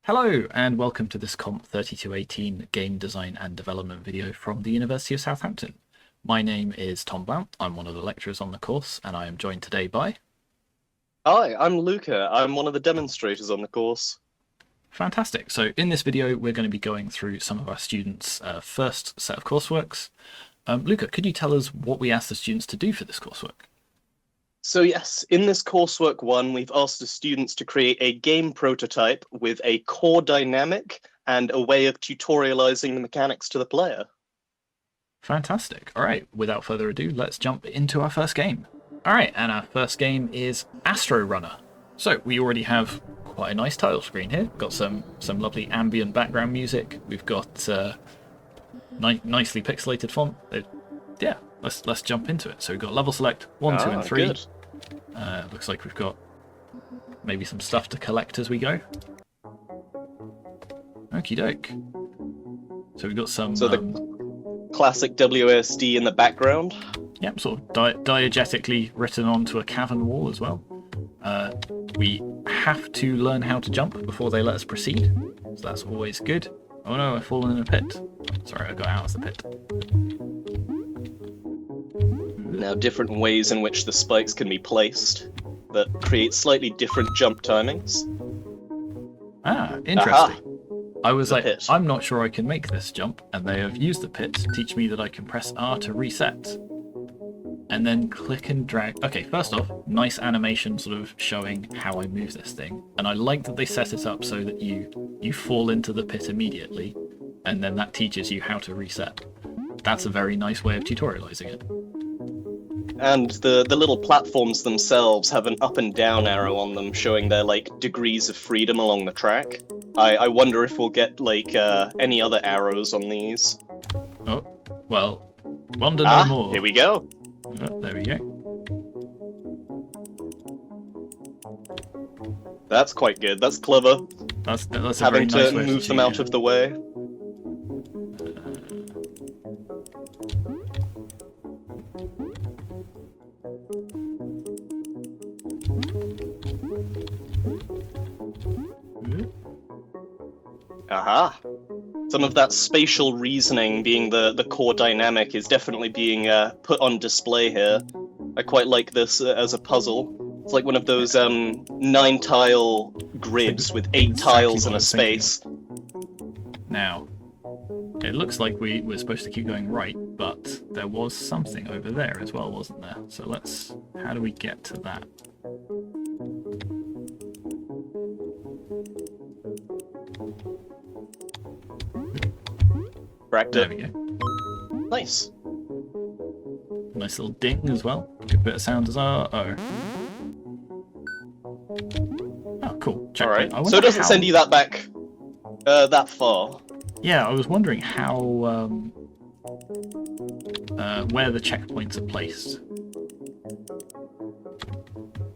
Hello and welcome to this COMP3218 game design and development video from the University of Southampton. My name is Tom Blount, I'm one of the lecturers on the course and I am joined today by... Hi, I'm Luca. I'm one of the demonstrators on the course. Fantastic. So in this video we're going to be going through some of our students' first set of courseworks. Luca, could you tell us what we asked the students to do for this coursework? So yes, in this coursework one, we've asked the students to create a game prototype with a core dynamic and a way of tutorializing the mechanics to the player. Fantastic. All right, without further ado, let's jump into our first game. All right, and our first game is Astro Runner. So we already have quite a nice title screen here. We've got some lovely ambient background music. We've got nicely pixelated font. Yeah, let's jump into it. So we've got level select 1, 2, and 3. Good. Looks like we've got maybe some stuff to collect as we go. Okie doke. So we've got some... So the classic WASD in the background. Yep, sort of diegetically written onto a cavern wall as well. We have to learn how to jump before they let us proceed, so that's always good. Oh no, I've fallen in a pit. Sorry, I got out of the pit. Now, different ways in which the spikes can be placed that create slightly different jump timings. Ah, interesting. Aha! I was The like, pit. I'm not sure I can make this jump, and they have used the pit to teach me that I can press R to reset. And then click and drag. Okay, first off, nice animation sort of showing how I move this thing. And I like that they set it up so that you fall into the pit immediately, and then that teaches you how to reset. That's a very nice way of tutorializing it. And the little platforms themselves have an up and down arrow on them, showing their degrees of freedom along the track. I wonder if we'll get any other arrows on these. Oh, well, wonder no more. Here we go. Oh, there we go. That's quite good. That's clever. That's a very Having nice to way move them out of the way. Aha! Some of that spatial reasoning being the core dynamic is definitely being put on display here. I quite like this as a puzzle. It's like one of those 9-tile grids with 8 Exactly tiles what in I a was thinking. space. Now, it looks like we're supposed to keep going right, but there was something over there as well, wasn't there? So how do we get to that? Cracked There it. we go. Nice. Nice little ding as well. Good bit of sound as well. Oh, cool. Checkpoint. Alright. So it doesn't send you that back that far. Yeah, I was wondering how where the checkpoints are placed.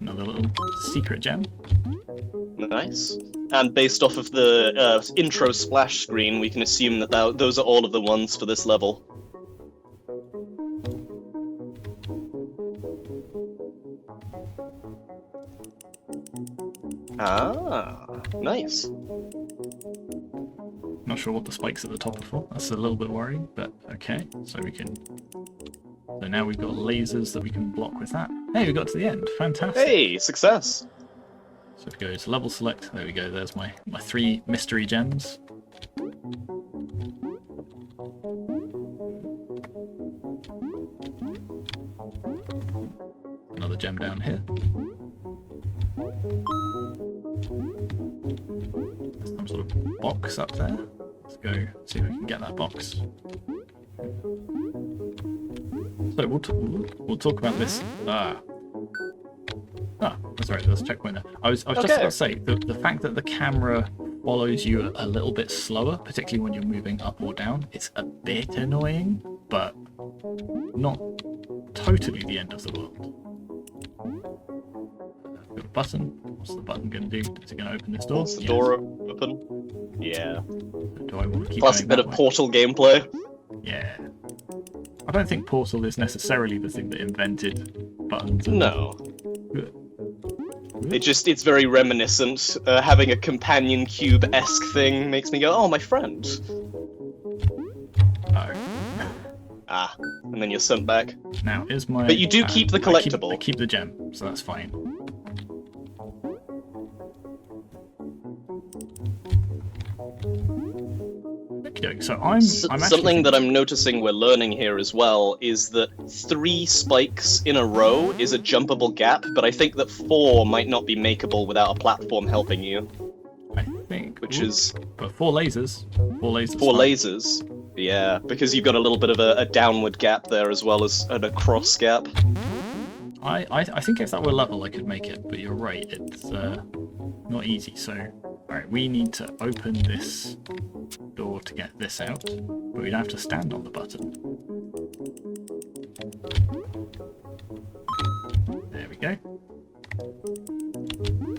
Another little secret gem. Nice. And based off of the intro splash screen, we can assume that those are all of the ones for this level. Ah, nice. Not sure what the spikes at the top are for. That's a little bit worrying, but okay. So now we've got lasers that we can block with that. Hey, we got to the end. Fantastic. Hey, success. So if we go to level select, there we go. There's my 3 mystery gems. Another gem down here. Some sort of box up there. Let's go see if we can get that box. So we'll talk about this. That's right, there's a checkpoint there. I was just about to say, the fact that the camera follows you a little bit slower, particularly when you're moving up or down, it's a bit annoying, but not totally the end of the world. Got a button. What's the button going to do? Is it going to open this door? Wants the door open. Yeah. Do I want to keep Classic going bit that of way? Portal gameplay. Yeah. I don't think Portal is necessarily the thing that invented buttons. No. It's very reminiscent. Having a companion cube-esque thing makes me go, oh, my friend. Oh. Ah, and then you're sent back. Now, is my... But you do keep the collectible. I keep the gem, so that's fine. Okay, so I'm something that I'm noticing we're learning here as well is that 3 spikes in a row is a jumpable gap, but I think that 4 might not be makeable witithout a platform helping you. I think. Which is... But 4 lasers. 4 lasers. 4 lasers. Yeah, because you've got a little bit of a downward gap there as well as an across gap. I think if that were level I could make it, but you're right, it's not easy, so... Alright, we need to open this door to get this out, but we'd have to stand on the button. There we go.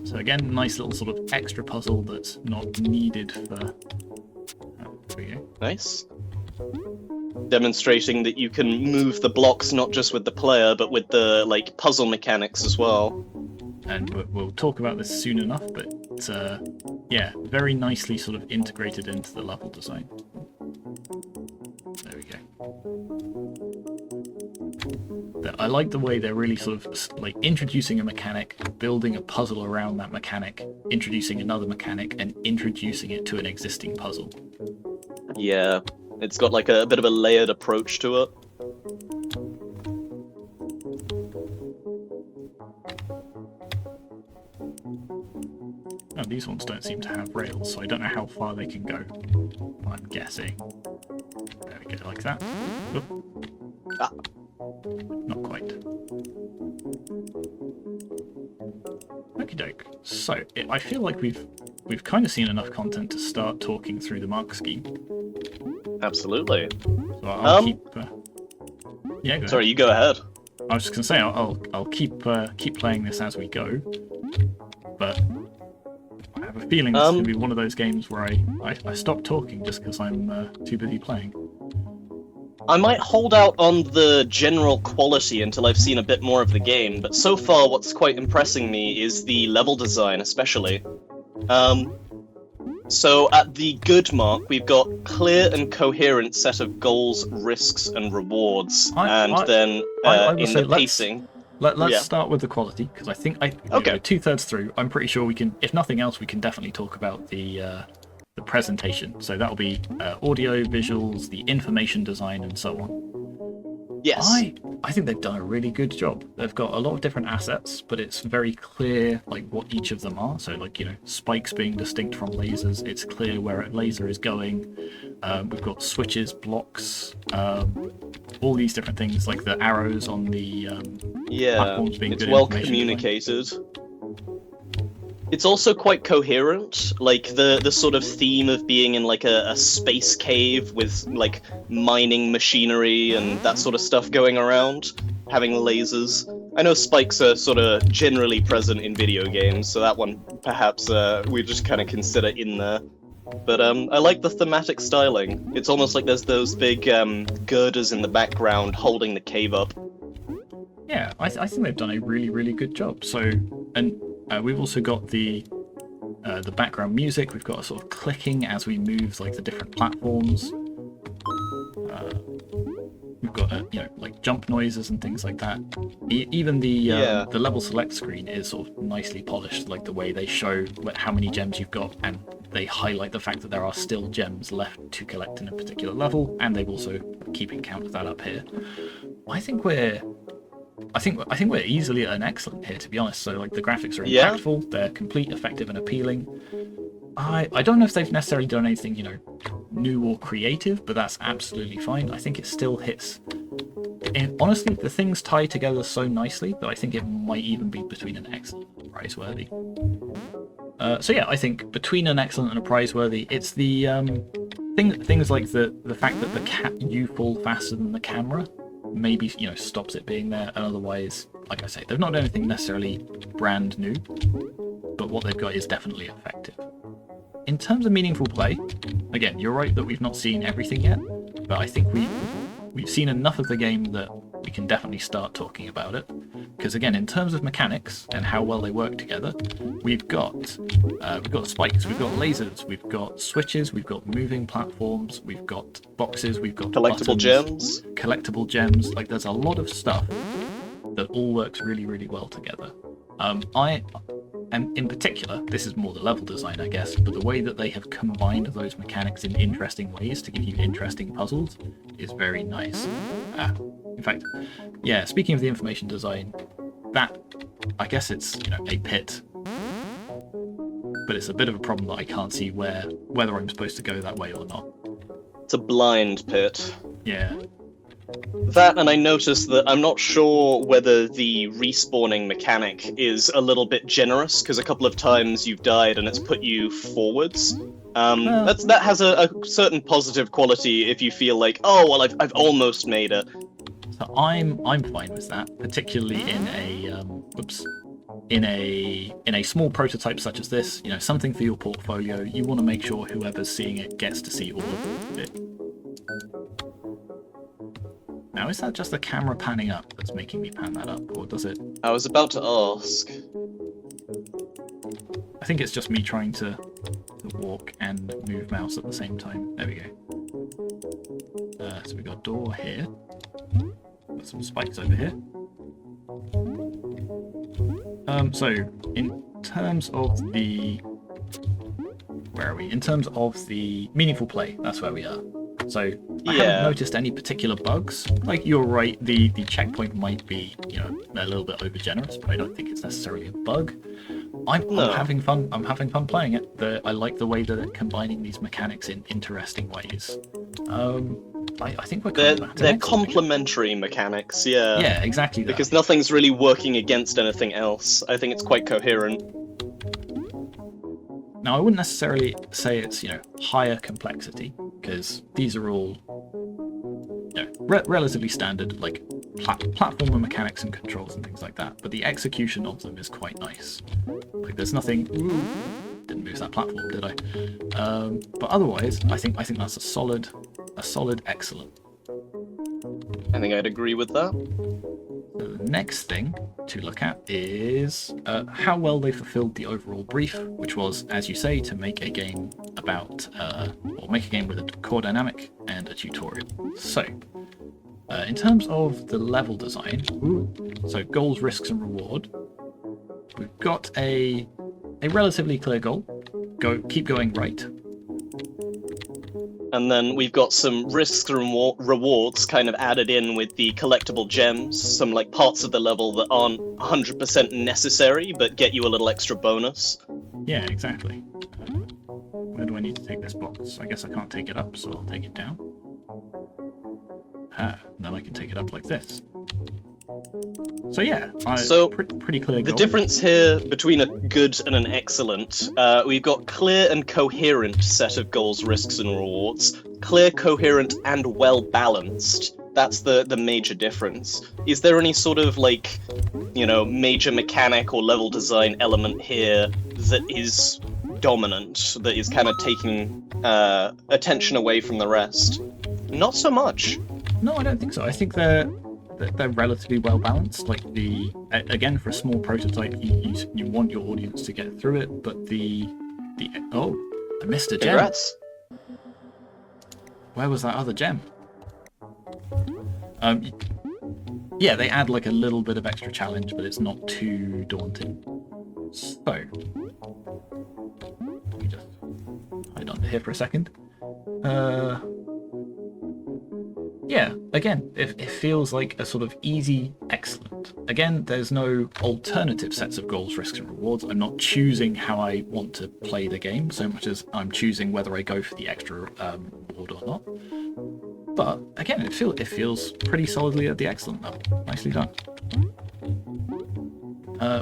So again, nice little sort of extra puzzle that's not needed for... Oh, there we go. Nice. Demonstrating that you can move the blocks not just with the player, but with the, like, puzzle mechanics as well. And we'll talk about this soon enough, but yeah, very nicely sort of integrated into the level design. There we go. I like the way they're really sort of like introducing a mechanic, building a puzzle around that mechanic, introducing another mechanic, and introducing it to an existing puzzle. Yeah, it's got like a bit of a layered approach to it. Oh, these ones don't seem to have rails, so I don't know how far they can go. I'm guessing. There we go, like that. Oop. Ah. Not quite. Okie doke. So, I feel like we've kind of seen enough content to start talking through the mark scheme. Absolutely. So I'll keep... yeah, go Sorry, ahead. you go ahead. I was just going to say, I'll keep playing this as we go, but I have a feeling this is going to be one of those games where I stop talking just because I'm too busy playing. I might hold out on the general quality until I've seen a bit more of the game, but so far what's quite impressing me is the level design, especially. So at the good mark, we've got clear and coherent set of goals, risks, and rewards, and then in the pacing... Let's start with the quality, because I think Okay. 2/3 through, I'm pretty sure we can, if nothing else, we can definitely talk about the presentation. So that'll be audio, visuals, the information design, and so on. Yes. I think they've done a really good job. They've got a lot of different assets, but it's very clear like what each of them are. So like, you know, spikes being distinct from lasers, it's clear where a laser is going. We've got switches, blocks, all these different things, like the arrows on the platforms being it's good well information communicated. It's also quite coherent, like the sort of theme of being in like a space cave with like mining machinery and that sort of stuff going around, having lasers. I know spikes are sort of generally present in video games, so that one perhaps we just kind of consider in there. But I like the thematic styling. It's almost like there's those big girders in the background holding the cave up. Yeah, I think they've done a really, really good job. So, and we've also got the background music. We've got a sort of clicking as we move, like the different platforms. We've got you know, like jump noises and things like that. Even the level select screen is sort of nicely polished, like the way they show how many gems you've got, and they highlight the fact that there are still gems left to collect in a particular level, and they've also keeping count of that up here. I think we're easily at an excellent here, to be honest. So like the graphics are impactful, they're complete, effective, and appealing. I don't know if they've necessarily done anything, you know, new or creative, but that's absolutely fine. I think it still hits. And honestly, the things tie together so nicely that I think it might even be between an excellent and a praiseworthy. So yeah, I think between an excellent and a praiseworthy, it's the things like the fact that you fall faster than the camera maybe, you know, stops it being there, and otherwise, like I say, they've not done anything necessarily brand new, but what they've got is definitely effective. In terms of meaningful play, again, you're right that we've not seen everything yet, but I think we've seen enough of the game that we can definitely start talking about it. because again, in terms of mechanics and how well they work together, we've got spikes, we've got lasers, we've got switches, we've got moving platforms, we've got boxes, we've got collectible gems. Like, there's a lot of stuff that all works really, really well together. And in particular, this is more the level design, I guess, but the way that they have combined those mechanics in interesting ways to give you interesting puzzles is very nice. In fact, yeah, speaking of the information design, that, I guess it's, a pit, but it's a bit of a problem that I can't see whether I'm supposed to go that way or not. It's a blind pit. Yeah. That, and I noticed that I'm not sure whether the respawning mechanic is a little bit generous, because a couple of times you've died and it's put you forwards. That has a certain positive quality if you feel like, oh well, I've almost made it. So I'm fine with that, particularly in a small prototype such as this. Something for your portfolio. You want to make sure whoever's seeing it gets to see all of it. Now, is that just the camera panning up that's making me pan that up, or does it... I was about to ask. I think it's just me trying to walk and move mouse at the same time. There we go. So we've got a door here. Got some spikes over here. So, in terms of the... Where are we? In terms of the meaningful play, that's where we are. So I haven't noticed any particular bugs. Like, you're right, the checkpoint might be, a little bit over generous, but I don't think it's necessarily a bug. I'm having fun. I'm having fun playing it. I like the way that they're combining these mechanics in interesting ways. I think they're complementary mechanics. Yeah. Yeah, exactly. Because nothing's really working against anything else. I think it's quite coherent. Now, I wouldn't necessarily say it's, higher complexity, because these are all, relatively standard, like, platformer mechanics and controls and things like that, but the execution of them is quite nice. Like, there's nothing... Ooh, didn't move that platform, did I? But otherwise, I think that's a solid excellent. I think I'd agree with that. The next thing to look at is how well they fulfilled the overall brief, which was, as you say, to make a game about, or make a game with a core dynamic and a tutorial. So, in terms of the level design, so goals, risks, and reward, we've got a relatively clear goal. Keep going right. And then we've got some risks and rewards kind of added in with the collectible gems, some like parts of the level that aren't 100% necessary, but get you a little extra bonus. Yeah, exactly. Where do I need to take this box? I guess I can't take it up, so I'll take it down. Then I can take it up like this. So yeah, pretty clear goal. The difference here between a good and an excellent, we've got clear and coherent set of goals, risks, and rewards. Clear, coherent, and well-balanced. That's the major difference. Is there any sort of, like, major mechanic or level design element here that is dominant, that is kind of taking attention away from the rest? Not so much. No, I don't think so. I think they're relatively well balanced. Like, again, for a small prototype, you want your audience to get through it, but oh, I missed a gem. Congrats. Where was that other gem? Yeah, they add like a little bit of extra challenge, but it's not too daunting. So, let me just hide under here for a second. Yeah, again, it feels like a sort of easy excellent. Again, there's no alternative sets of goals, risks, and rewards. I'm not choosing how I want to play the game so much as I'm choosing whether I go for the extra reward or not. But again, it feels pretty solidly at the excellent level. Nicely done.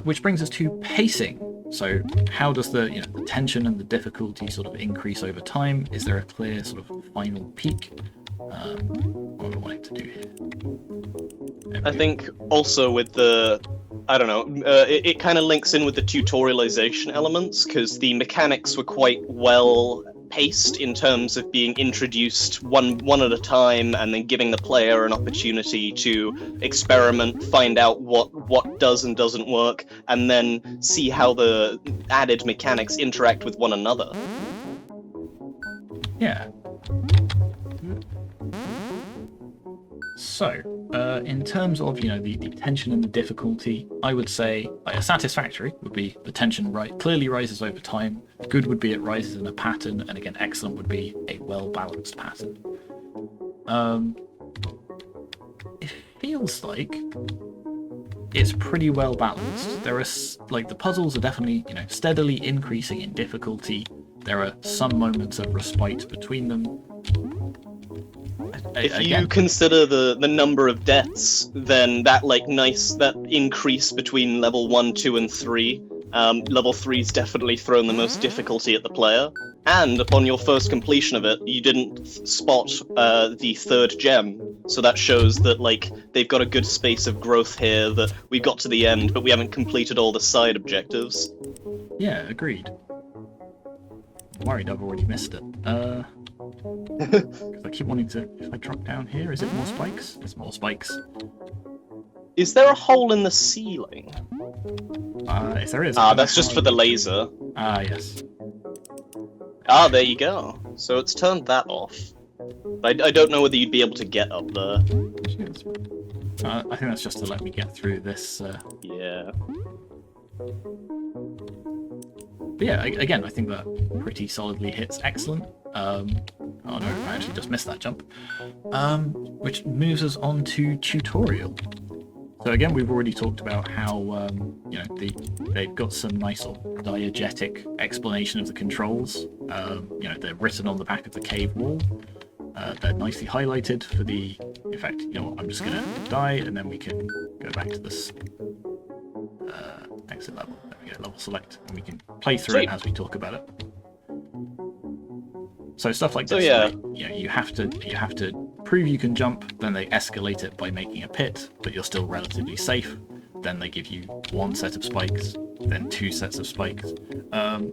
Which brings us to pacing. So how does the tension and the difficulty sort of increase over time? Is there a clear sort of final peak? What do I want it to do here? I think also with the, it kind of links in with the tutorialization elements, because the mechanics were quite well paced in terms of being introduced one at a time, and then giving the player an opportunity to experiment, find out what does and doesn't work, and then see how the added mechanics interact with one another. Yeah. So, in terms of, the tension and the difficulty, I would say a satisfactory would be the tension clearly rises over time. Good would be it rises in a pattern, and again, excellent would be a well-balanced pattern. It feels like it's pretty well balanced. There are, the puzzles are definitely, steadily increasing in difficulty. There are some moments of respite between them. If you consider the number of deaths, then that increase between level 1, 2, and 3, level 3's definitely thrown the most difficulty at the player. And upon your first completion of it, you didn't spot the third gem, so that shows that they've got a good space of growth here, that we got to the end, but we haven't completed all the side objectives. Yeah, agreed. I'm worried I've already missed it. Because I keep wanting to... If I drop down here, is it more spikes? It's more spikes. Is there a hole in the ceiling? If there is... that's just for the laser. Yes. There you go. So it's turned that off. I don't know whether you'd be able to get up there. I think that's just to let me get through this... Yeah. But yeah, again, I think that pretty solidly hits excellent. Oh no, I actually just missed that jump. Which moves us on to tutorial. So again, we've already talked about how they've got some nice sort of diegetic explanation of the controls. They're written on the back of the cave wall. They're nicely highlighted for the... In fact, I'm just gonna die, and then we can go back to this exit level. There we go, level select, and we can play through it as we talk about it. So stuff like this, you have to prove you can jump, then they escalate it by making a pit, but you're still relatively safe. Then they give you one set of spikes, then two sets of spikes.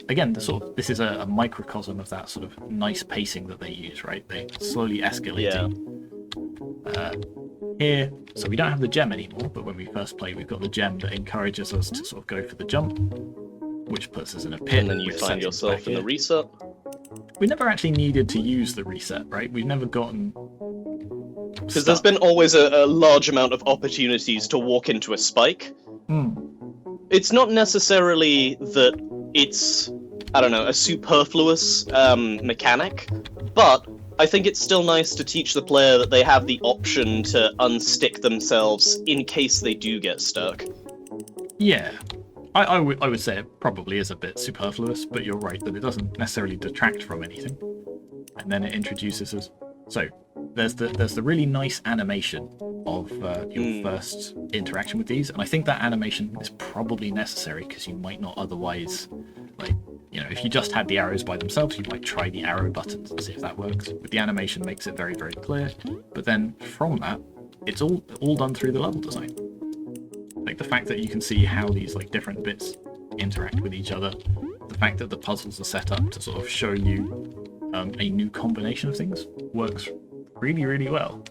Again, this is a microcosm of that sort of nice pacing that they use, right? They slowly escalating. Here, so we don't have the gem anymore, but when we first play, we've got the gem that encourages us to sort of go for the jump, which puts us in a pit. And then you find yourself in the reset. We never actually needed to use the reset, right? We've never gotten... Because there's been always a large amount of opportunities to walk into a spike. It's not necessarily that it's, a superfluous mechanic, but I think it's still nice to teach the player that they have the option to unstick themselves in case they do get stuck. Yeah. I would say it probably is a bit superfluous, but you're right that it doesn't necessarily detract from anything. And then it introduces us. So there's the really nice animation of your first interaction with these, and I think that animation is probably necessary because you might not otherwise, if you just had the arrows by themselves, you might try the arrow buttons and see if that works. But the animation makes it very, very clear. But then from that, it's all done through the level design. The fact that you can see how these different bits interact with each other, the fact that the puzzles are set up to sort of show you a new combination of things works really, really well.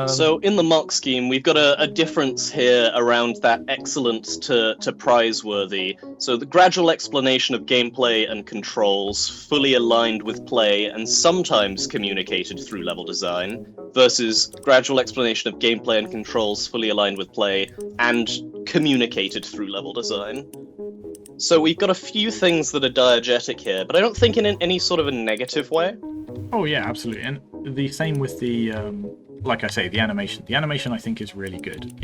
So in the mark scheme, we've got a difference here around that excellent to prizeworthy. So the gradual explanation of gameplay and controls, fully aligned with play and sometimes communicated through level design, versus gradual explanation of gameplay and controls fully aligned with play and communicated through level design. So we've got a few things that are diegetic here, but I don't think in any sort of a negative way. Oh yeah, absolutely. And the same with the... like I say, the animation. The animation I think is really good.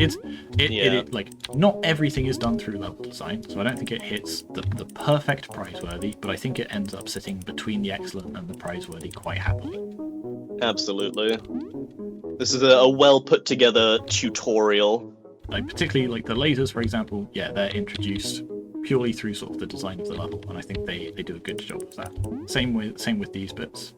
Not everything is done through level design, so I don't think it hits the perfect prizeworthy, but I think it ends up sitting between the excellent and the prizeworthy quite happily. Absolutely. This is a well put together tutorial. Particularly the lasers, for example, they're introduced purely through sort of the design of the level, and I think they do a good job of that. Same with these bits.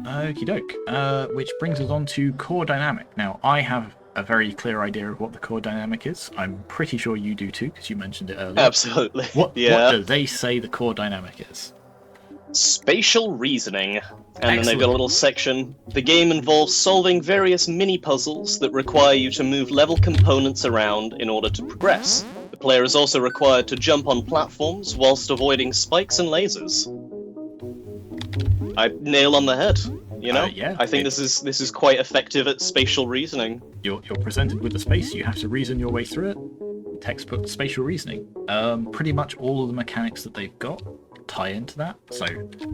Okie doke, which brings us on to core dynamic. Now, I have a very clear idea of what the core dynamic is. I'm pretty sure you do too, because you mentioned it earlier. Absolutely. What Yeah. do they say the core dynamic is? Spatial reasoning. And Excellent. then they've got a little section. The game involves solving various mini-puzzles that require you to move level components around in order to progress. The player is also required to jump on platforms whilst avoiding spikes and lasers. Nail on the head, you know? Yeah. I think this is quite effective at spatial reasoning. You're presented with a space, you have to reason your way through it. Textbook spatial reasoning. Pretty much all of the mechanics that they've got tie into that. So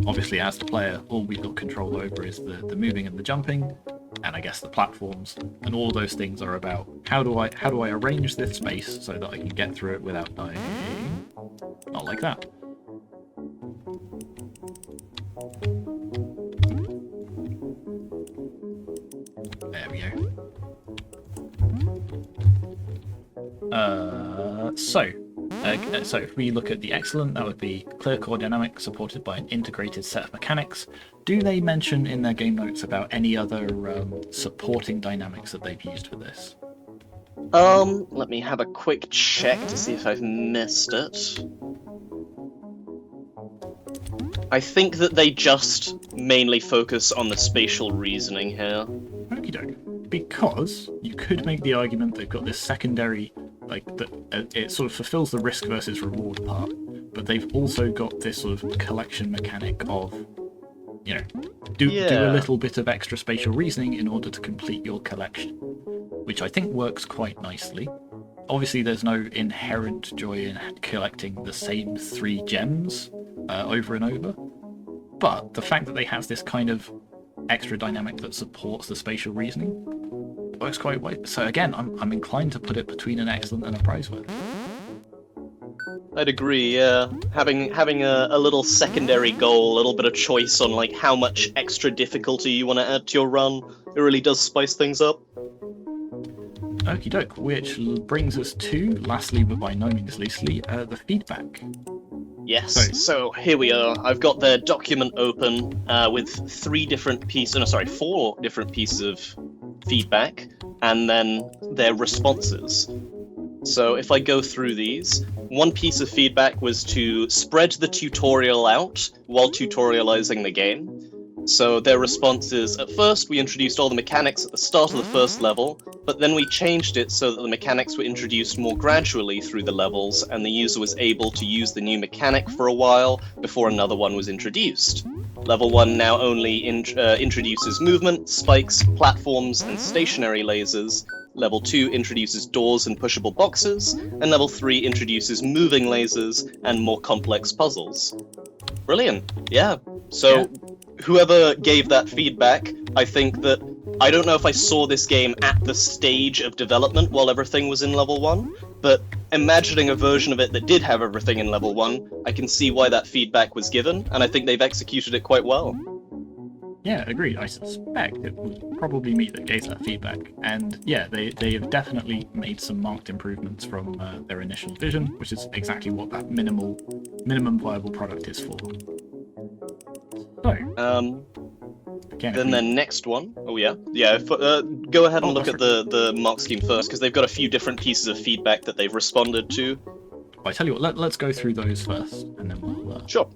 obviously as the player, all we've got control over is the moving and the jumping, and I guess the platforms, and all those things are about how do I arrange this space so that I can get through it without dying. Not like that. There we go. So if we look at the excellent, that would be clear core dynamic supported by an integrated set of mechanics. Do they mention in their game notes about any other supporting dynamics that they've used for this? Let me have a quick check to see if I've missed it. I think that they just mainly focus on the spatial reasoning here. Okie doke. Because you could make the argument they've got this secondary, like, that it sort of fulfills the risk versus reward part, but they've also got this sort of collection mechanic of, you know, do a little bit of extra spatial reasoning in order to complete your collection, which I think works quite nicely. Obviously, there's no inherent joy in collecting the same 3 gems over and over, but the fact that they have this kind of extra dynamic that supports the spatial reasoning works quite well. So again, I'm inclined to put it between an excellent and a praiseworthy. I'd agree, yeah. Having a little secondary goal, a little bit of choice on like how much extra difficulty you want to add to your run, it really does spice things up. Okie doke, which brings us to, lastly but by no means leastly, the feedback. Yes, so here we are. I've got their document open with 4 different pieces of feedback, and then their responses. So if I go through these, one piece of feedback was to spread the tutorial out while tutorializing the game. So their response is, at first we introduced all the mechanics at the start of the first level, but then we changed it so that the mechanics were introduced more gradually through the levels, and the user was able to use the new mechanic for a while before another one was introduced. Level 1 now only introduces movement, spikes, platforms, and stationary lasers. Level 2 introduces doors and pushable boxes, and Level 3 introduces moving lasers and more complex puzzles. Brilliant, yeah. So, whoever gave that feedback, I think that, I don't know if I saw this game at the stage of development while everything was in Level 1, but imagining a version of it that did have everything in Level 1, I can see why that feedback was given, and I think they've executed it quite well. Yeah, agreed. I suspect it was probably me that gave that feedback. And yeah, they have definitely made some marked improvements from their initial vision, which is exactly what that minimum viable product is for. So, then the next one. Oh yeah, go ahead and look at the mark scheme first, because they've got a few different pieces of feedback that they've responded to. I tell you what, let's go through those first, and then we'll. Sure.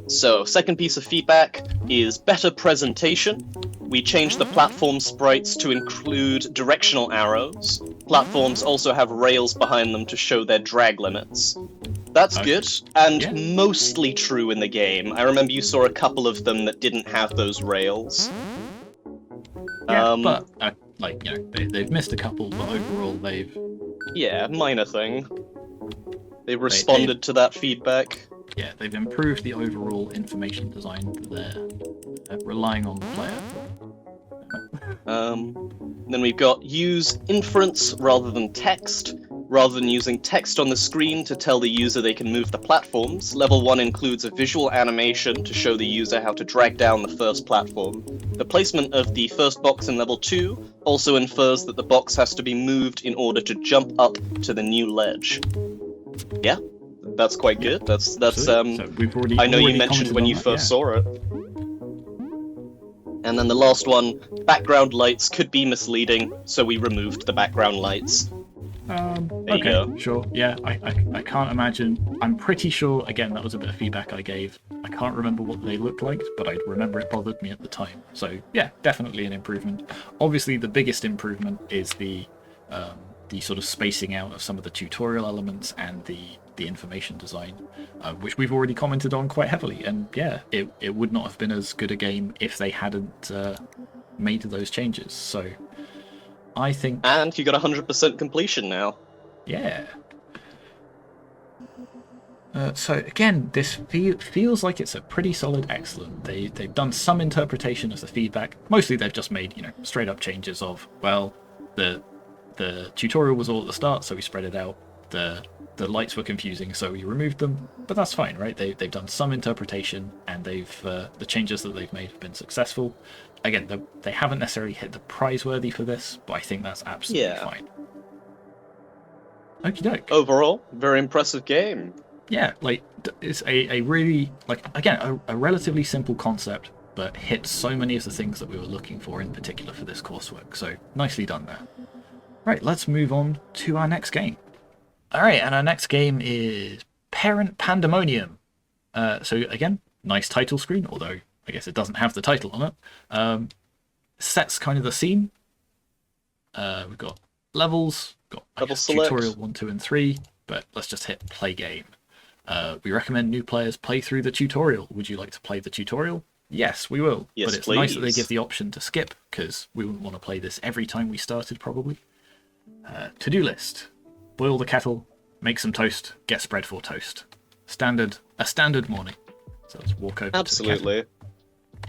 So, second piece of feedback is better presentation. We changed the platform sprites to include directional arrows. Platforms also have rails behind them to show their drag limits. That's good, and mostly true in the game. I remember you saw a couple of them that didn't have those rails. Yeah, but, they've missed a couple, but overall they've... Yeah, minor thing. They responded to that feedback. Yeah, they've improved the overall information design there, relying on the player. Then we've got use inference rather than text. Rather than using text on the screen to tell the user they can move the platforms, Level 1 includes a visual animation to show the user how to drag down the first platform. The placement of the first box in Level 2 also infers that the box has to be moved in order to jump up to the new ledge. Yeah, that's quite good. That's so we've already I know you mentioned when you first saw it. And then the last one, background lights could be misleading, so we removed the background lights. There you go. Sure. Yeah, I can't imagine. I'm pretty sure, again, that was a bit of feedback I gave. I can't remember what they looked like, but I remember it bothered me at the time. So, yeah, definitely an improvement. Obviously, the biggest improvement is the sort of spacing out of some of the tutorial elements and the information design, which we've already commented on quite heavily. And, yeah, it would not have been as good a game if they hadn't made those changes. So, I think... And you got 100% completion now. Yeah. So again, this feels like it's a pretty solid excellent. They've done some interpretation of the feedback. Mostly they've just made, straight up changes of, well, the tutorial was all at the start, so we spread it out. The lights were confusing, so we removed them. But that's fine, right? They've done some interpretation, and the changes that they've made have been successful. Again, they haven't necessarily hit the prize worthy for this, but I think that's absolutely fine. Okie doke. Overall, very impressive game. Yeah, it's a really, again, a relatively simple concept, but hits so many of the things that we were looking for in particular for this coursework. So nicely done there. Right, let's move on to our next game. All right, and our next game is Parent Pandemonium. So again, nice title screen, although I guess it doesn't have the title on it. Sets kind of the scene. We've got levels, got tutorial 1, 2, and 3, but let's just hit play game. We recommend new players play through the tutorial. Would you like to play the tutorial? Yes, we will. Yes, but it's please. nice that they give the option to skip, because we wouldn't want to play this every time we started, probably. To-do list. Boil the kettle, make some toast, get spread for toast. A standard morning. So let's walk over Absolutely. to the kettle.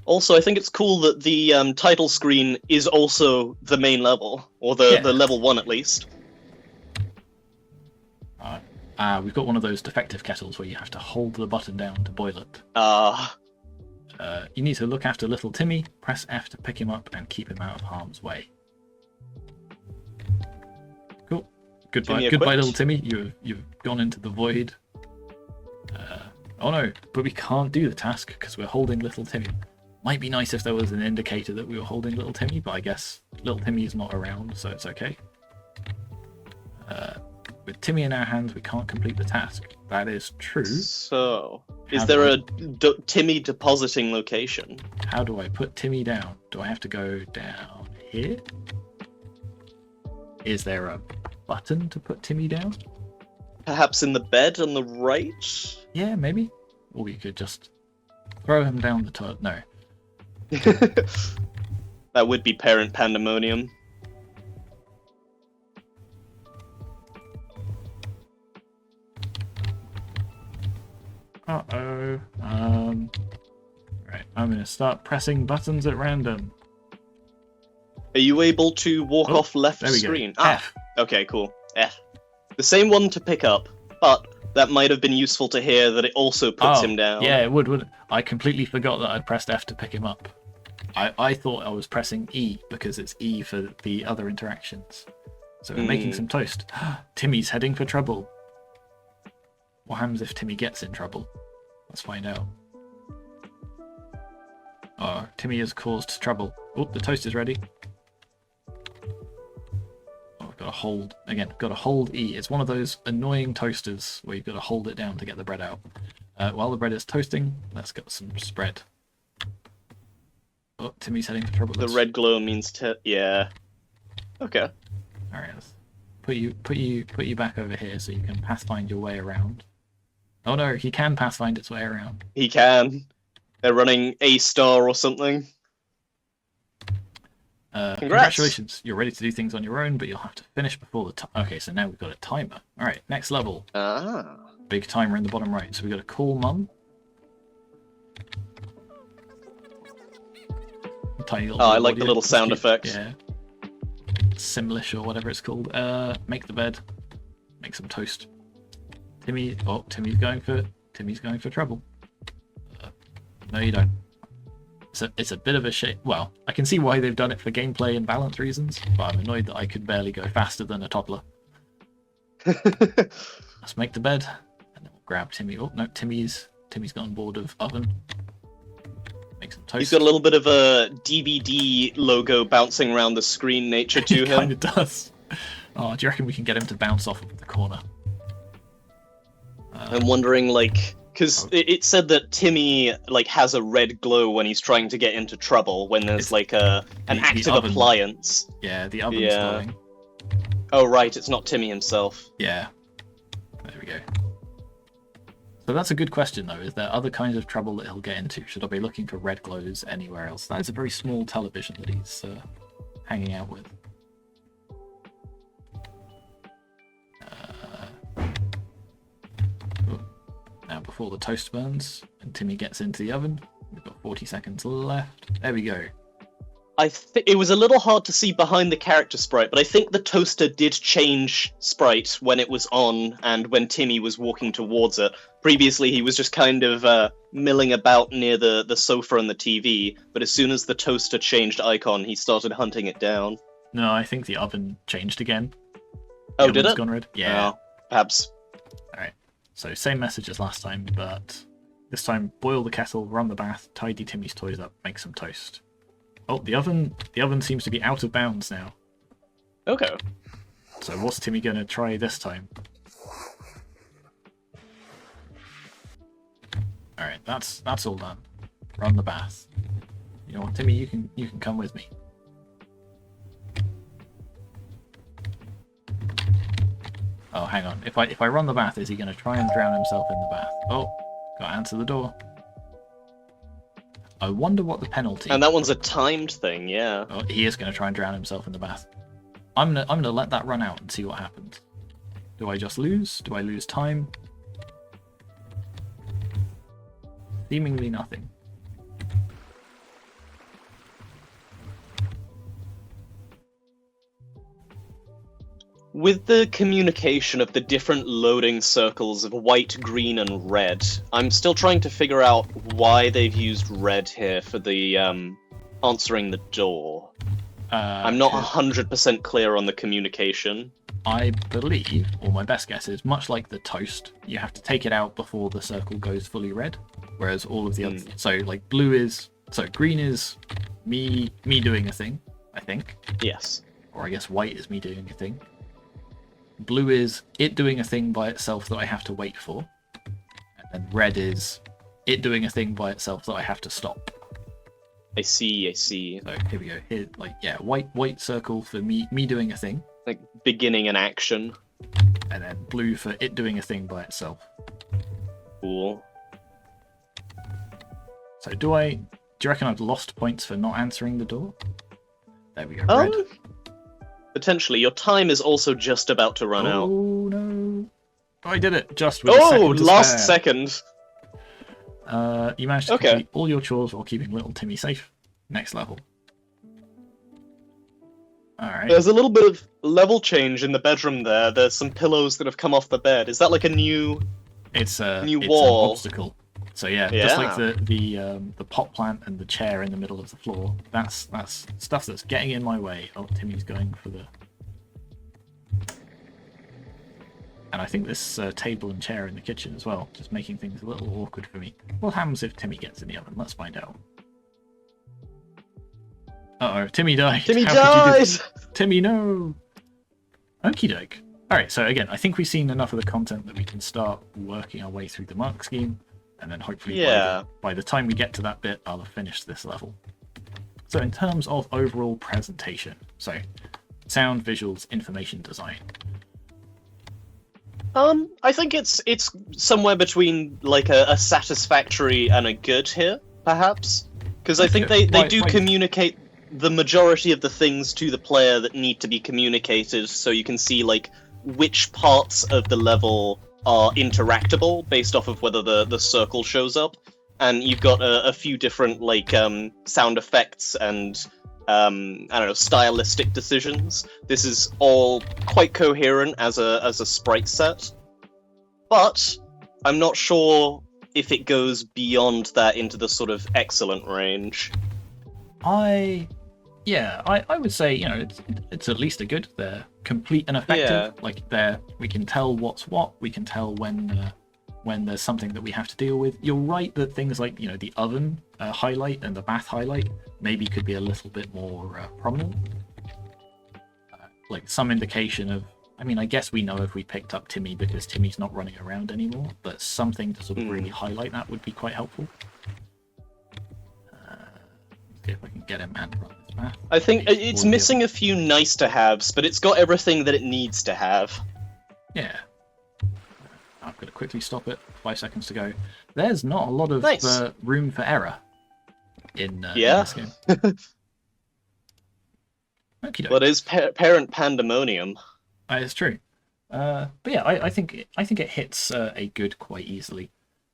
Also, I think it's cool that the title screen is also the main level, or the level 1 at least. We've got one of those defective kettles where you have to hold the button down to boil it. You need to look after little Timmy, press F to pick him up and keep him out of harm's way. Cool. Goodbye, little Timmy. You've gone into the void. Oh no, but we can't do the task because we're holding little Timmy. Might be nice if there was an indicator that we were holding little Timmy, but I guess little Timmy is not around, so it's okay. With Timmy in our hands, we can't complete the task. That is true. So, is there a Timmy depositing location? How do I put Timmy down? Do I have to go down here? Is there a button to put Timmy down? Perhaps in the bed on the right? Yeah, maybe. Or we could just throw him down the toilet. No. That would be Parent Pandemonium. Uh-oh. Right, I'm going to start pressing buttons at random. Are you able to walk off left screen? F. Okay, cool. F. The same one to pick up, but that might have been useful to hear that it also puts him down. Yeah, it would. I completely forgot that I'd pressed F to pick him up. I thought I was pressing E because it's E for the other interactions. So we're making some toast. Timmy's heading for trouble. What happens if Timmy gets in trouble? Let's find out. Oh, Timmy has caused trouble. Oh, the toast is ready. Oh, we've got to hold. Again, we've got to hold E. It's one of those annoying toasters where you've got to hold it down to get the bread out. While the bread is toasting, let's get some spread. Oh, Timmy's heading for trouble. The red glow means yeah. Okay. Alright, let's put you back over here so you can pathfind your way around. Oh no, he can pathfind its way around. He can. They're running A star or something. Congratulations, you're ready to do things on your own, but you'll have to finish before the time. Okay, so now we've got a timer. Alright, next level. Big timer in the bottom right. So we've got to call Mum. Tiny little I like the little sound effect. Yeah. Simlish or whatever it's called. Make the bed. Make some toast. Timmy's going for trouble. No, you don't. It's a bit of a shame. Well, I can see why they've done it for gameplay and balance reasons, but I'm annoyed that I could barely go faster than a toddler. Let's make the bed, and then we'll grab Timmy. Oh no, Timmy's gone board of oven. Make some toast. He's got a little bit of a DVD logo bouncing around the screen nature to him. He kind of does. Oh, do you reckon we can get him to bounce off of the corner? I'm wondering, like, because it said that Timmy like has a red glow when he's trying to get into trouble when there's like an active appliance. Yeah, the oven's glowing. Oh right, it's not Timmy himself. Yeah. There we go. So that's a good question, though. Is there other kinds of trouble that he'll get into? Should I be looking for red glows anywhere else? That is a very small television that he's hanging out with. Now, before the toast burns and Timmy gets into the oven, we've got 40 seconds left. There we go. It was a little hard to see behind the character sprite, but I think the toaster did change sprite when it was on and when Timmy was walking towards it. Previously, he was just kind of milling about near the sofa and the TV, but as soon as the toaster changed icon, he started hunting it down. No, I think the oven changed again. Oh, did it? Gone red. Yeah. Oh, perhaps. Alright, so same message as last time, but this time boil the kettle, run the bath, tidy Timmy's toys up, make some toast. Oh, the oven seems to be out of bounds now. Okay. So what's Timmy going to try this time? Alright, that's all done. Run the bath. You know what, Timmy, you can come with me. Oh, hang on. If I run the bath, is he going to try and drown himself in the bath? Oh, got to answer the door. I wonder what the penalty. And that one's a timed thing, yeah. Oh, he is going to try and drown himself in the bath. I'm gonna let that run out and see what happens. Do I just lose? Do I lose time? Seemingly nothing. With the communication of the different loading circles of white, green, and red, I'm still trying to figure out why they've used red here for the answering the door. I'm not 100% clear on the communication. I believe, or my best guess is, much like the toast, you have to take it out before the circle goes fully red, whereas all of the others... So, like, green is me doing a thing, I think. Yes. Or I guess white is me doing a thing. Blue is it doing a thing by itself that I have to wait for. And then red is it doing a thing by itself that I have to stop. I see. So here we go. Here, white circle for me doing a thing. Like beginning an action. And then blue for it doing a thing by itself. Cool. So do you reckon I've lost points for not answering the door? There we go. Red. Potentially. Your time is also just about to run out. Oh no! I did it just with a second to last spare. second. You managed to complete all your chores while keeping little Timmy safe. Next level. Alright. There's a little bit of level change in the bedroom there. There's some pillows that have come off the bed. Is that like a new It's a new it's wall? An obstacle. So yeah, just like the pot plant and the chair in the middle of the floor. That's stuff that's getting in my way. Oh, Timmy's going for the... And I think this table and chair in the kitchen as well, just making things a little awkward for me. What happens if Timmy gets in the oven? Let's find out. Uh-oh, Timmy died. Timmy dies! Timmy, no! Okie doke. Alright, so again, I think we've seen enough of the content that we can start working our way through the mark scheme. And then hopefully by the time we get to that bit, I'll have finished this level. So in terms of overall presentation, so sound, visuals, information design. I think it's somewhere between like a satisfactory and a good here, perhaps. Because I think they do communicate the majority of the things to the player that need to be communicated, so you can see like which parts of the level are interactable based off of whether the circle shows up, and you've got a few different like sound effects and I don't know, stylistic decisions. This is all quite coherent as a sprite set, but I'm not sure if it goes beyond that into the sort of excellent range. I would say, you know, it's at least a good. They're complete and effective. Yeah. Like we can tell what's what. We can tell when when there's something that we have to deal with. You're right that things like, you know, the oven highlight and the bath highlight maybe could be a little bit more prominent. Like some indication of, I mean, I guess we know if we picked up Timmy because Timmy's not running around anymore, but something to sort of really highlight that would be quite helpful. See if I can get him and run this math. I think it's missing a few nice to haves, but it's got everything that it needs to have. Yeah. I'm going to quickly stop it. 5 seconds to go. There's not a lot of room for error in this game. Well, it is parent pandemonium. It's true. But yeah, I think it hits a good quite easily.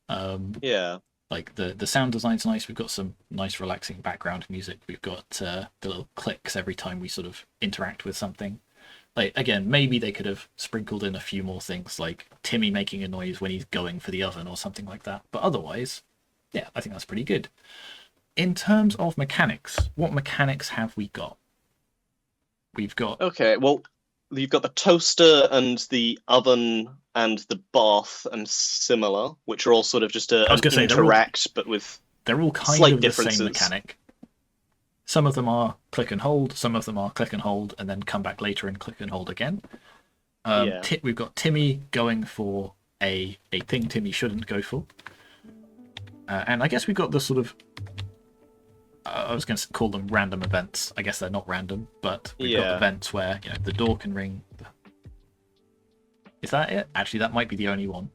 Yeah. Like the sound design's nice. We've got some nice relaxing background music. We've got the little clicks every time we sort of interact with something. Like, again, maybe they could have sprinkled in a few more things, like Timmy making a noise when he's going for the oven or something like that. But otherwise, yeah, I think that's pretty good. In terms of mechanics, what mechanics have we got? We've got... Okay, well, you've got the toaster and the oven and the bath and similar, which are all sort of just interact, but with they're all kind slight of differences. The same mechanic. Some of them are click and hold, some of them are click and hold, and then come back later and click and hold again. We've got Timmy going for a thing Timmy shouldn't go for. And I guess we've got the sort of... I was going to call them random events. I guess they're not random, but we've got events where, you know, the door can ring. Is that it? Actually, that might be the only one.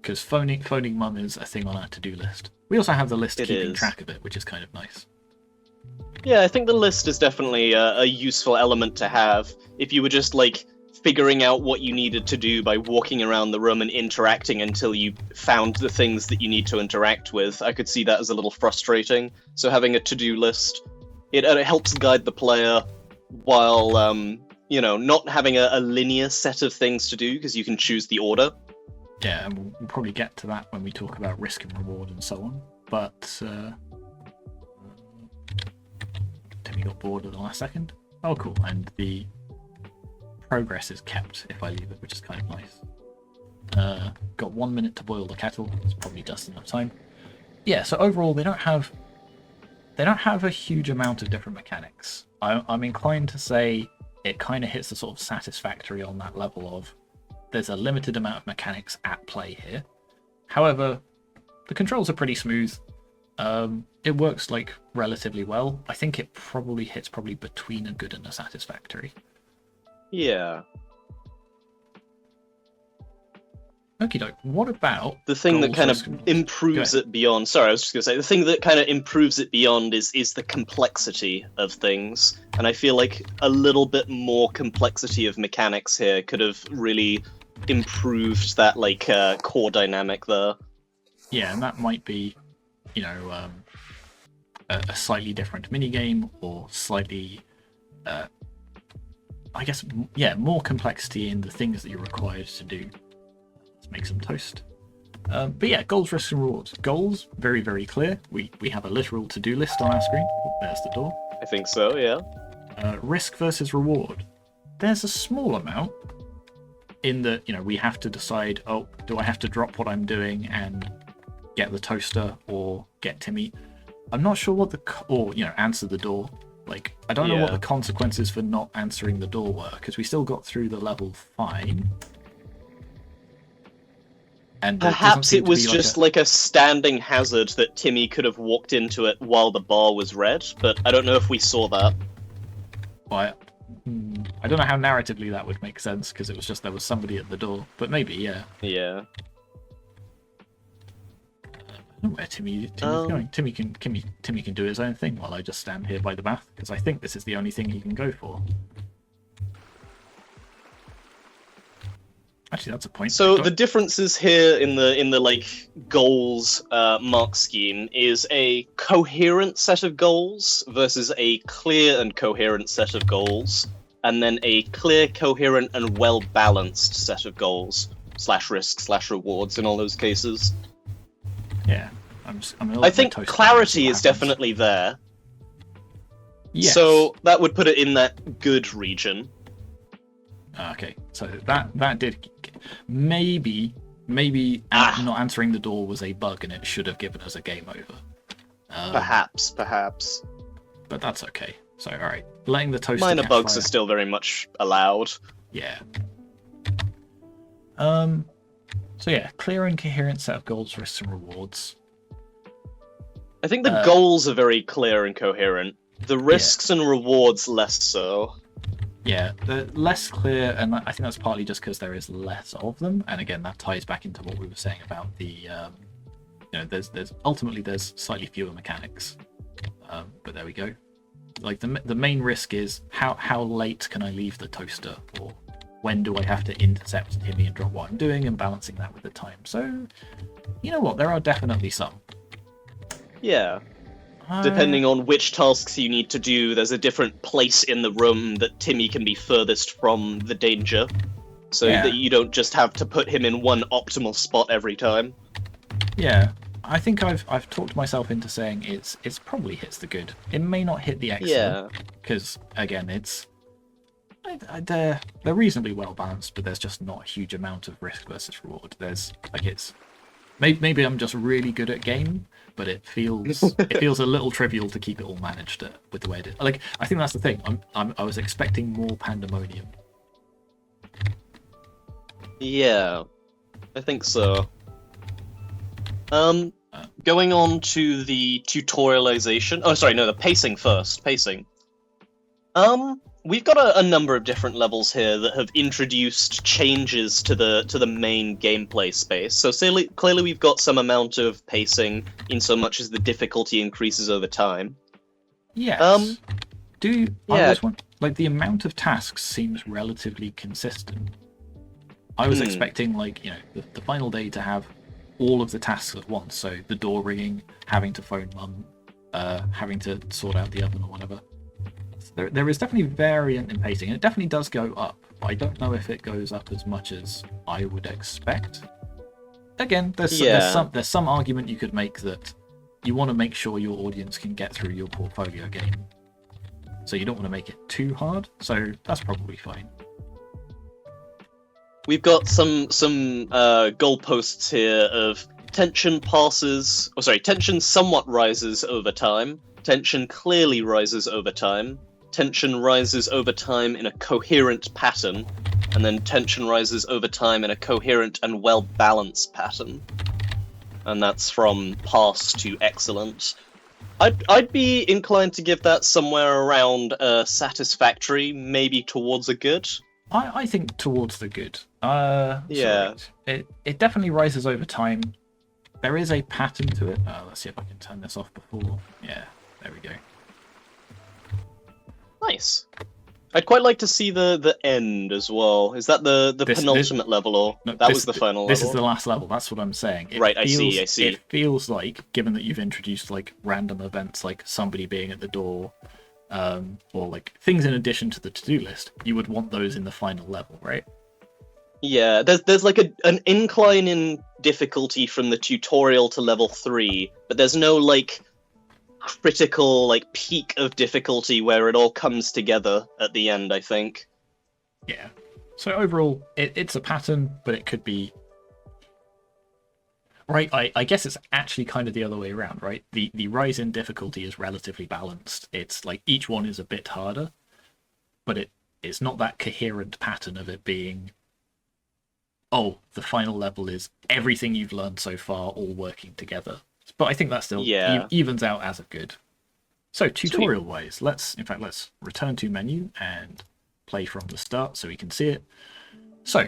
Because phoning mum is a thing on our to-do list. We also have the list keeping track of it, which is kind of nice. Yeah, I think the list is definitely a useful element to have. If you were just, like, figuring out what you needed to do by walking around the room and interacting until you found the things that you need to interact with, I could see that as a little frustrating. So having a to-do list, it helps guide the player while, you know, not having a linear set of things to do, because you can choose the order. Yeah, and we'll probably get to that when we talk about risk and reward and so on. But Timmy got bored at the last second. Oh, cool. And the progress is kept if I leave it, which is kind of nice. Got 1 minute to boil the kettle. It's probably just enough time. Yeah, so overall they don't have a huge amount of different mechanics. I'm inclined to say it kind of hits the sort of satisfactory on that level of there's a limited amount of mechanics at play here. However, the controls are pretty smooth. It works like relatively well. I think it probably hits between a good and a satisfactory. Yeah. Okie doke. What about the thing that kind of improves it beyond? Sorry, I was just going to say the thing that kind of improves it beyond is the complexity of things, and I feel like a little bit more complexity of mechanics here could have really improved that like core dynamic there. Yeah, and that might be, you know, a slightly different minigame or slightly. I guess, yeah, more complexity in the things that you're required to do. Let's make some toast. But yeah, goals, risks, and rewards. Goals, very, very clear. We have a literal to-do list on our screen. Oh, there's the door. I think so, yeah. Risk versus reward. There's a small amount in that, you know, we have to decide, oh, do I have to drop what I'm doing and get the toaster or get Timmy? I'm not sure what or, you know, answer the door. Like, I don't know what the consequences for not answering the door were, because we still got through the level fine. And perhaps it was just like a standing hazard that Timmy could have walked into it while the bar was red, but I don't know if we saw that. Well, I don't know how narratively that would make sense, because it was just there was somebody at the door, but maybe, yeah. Yeah. I don't know where Timmy's going. Timmy can do his own thing while I just stand here by the bath, because I think this is the only thing he can go for. Actually, that's a point. So the differences here in the like goals mark scheme is a coherent set of goals versus a clear and coherent set of goals, and then a clear, coherent, and well-balanced set of goals / risk / rewards in all those cases. Yeah, I think clarity is definitely there. Yes. So that would put it in that good region. Okay, so that did maybe maybe not answering the door was a bug and it should have given us a game over. Perhaps. But that's okay. So, alright. Letting the toaster Minor catch bugs fire. are still very much allowed. Yeah. So yeah, clear and coherent set of goals, risks, and rewards. I think the goals are very clear and coherent. The risks and rewards less so. Yeah, they're less clear, and I think that's partly just because there is less of them. And again, that ties back into what we were saying about the, you know, there's ultimately there's slightly fewer mechanics. But there we go. Like the main risk is how late can I leave the toaster, or when do I have to intercept Timmy and drop what I'm doing, and balancing that with the time. So, you know what, there are definitely some. Yeah. Depending on which tasks you need to do, there's a different place in the room that Timmy can be furthest from the danger, so that you don't just have to put him in one optimal spot every time. Yeah, I think I've talked myself into saying it's probably hits the good. It may not hit the excellent, because again, they're reasonably well balanced, but there's just not a huge amount of risk versus reward. There's like maybe I'm just really good at game, but it feels a little trivial to keep it all managed with the way it is. Like, I think that's the thing. I was expecting more Pandemonium. Yeah, I think so. Going on to the tutorialization. Oh, sorry, no, the pacing first. Pacing. We've got a number of different levels here that have introduced changes to the main gameplay space. So clearly we've got some amount of pacing in so much as the difficulty increases over time. Yes. I was wondering, like, the amount of tasks seems relatively consistent. I was expecting, like, you know, the final day to have all of the tasks at once. So the door ringing, having to phone mum, having to sort out the oven or whatever. There is definitely variant in pacing, and it definitely does go up, but I don't know if it goes up as much as I would expect. Again, there's some argument you could make that you want to make sure your audience can get through your portfolio game, so you don't want to make it too hard, so that's probably fine. We've got some goalposts here of tension somewhat rises over time, tension clearly rises over time, tension rises over time in a coherent pattern, and then tension rises over time in a coherent and well-balanced pattern. And that's from pass to excellent. I'd be inclined to give that somewhere around satisfactory, maybe towards a good. I think towards the good. Yeah. It definitely rises over time. There is a pattern to it. Let's see if I can turn this off before. Yeah, there we go. Nice. I'd quite like to see the end as well. Is that the penultimate level, or no, that was the final level? This is the last level. That's what I'm saying. Right, I see. It feels like, given that you've introduced like random events, like somebody being at the door, or like things in addition to the to-do list, you would want those in the final level, right? Yeah, there's like an incline in difficulty from the tutorial to level 3, but there's no like critical like peak of difficulty where it all comes together at the end, I think. Yeah. So overall, it's a pattern, but it could be right. I guess it's actually kind of the other way around, right? The rise in difficulty is relatively balanced. It's like each one is a bit harder, but it's not that coherent pattern of it being, oh, the final level is everything you've learned so far all working together. But I think that still evens out as a good. So tutorial-wise, let's return to menu and play from the start so we can see it. So,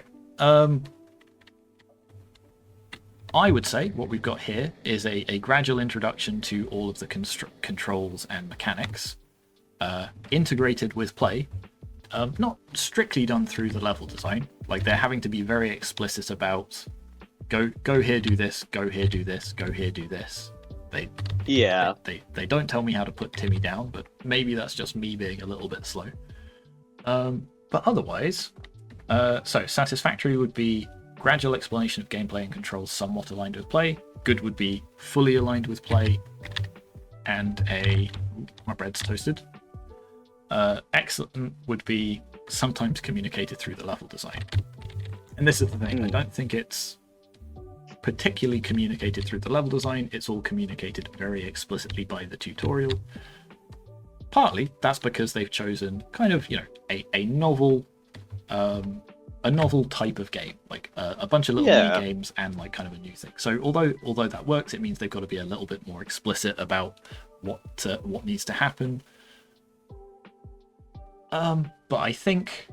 I would say what we've got here is a gradual introduction to all of the controls and mechanics, integrated with play. Not strictly done through the level design. Like, they're having to be very explicit about go here, do this, go here, do this, go here, do this. They don't tell me how to put Timmy down, but maybe that's just me being a little bit slow. But otherwise, so satisfactory would be gradual explanation of gameplay and controls somewhat aligned with play. Good would be fully aligned with play, and my bread's toasted. Excellent would be sometimes communicated through the level design. And this is the thing, I don't think it's particularly communicated through the level design. It's all communicated very explicitly by the tutorial. Partly that's because they've chosen kind of, a novel type of game, like a bunch of little mini games and like kind of a new thing. So although that works, it means they've got to be a little bit more explicit about what needs to happen. But I think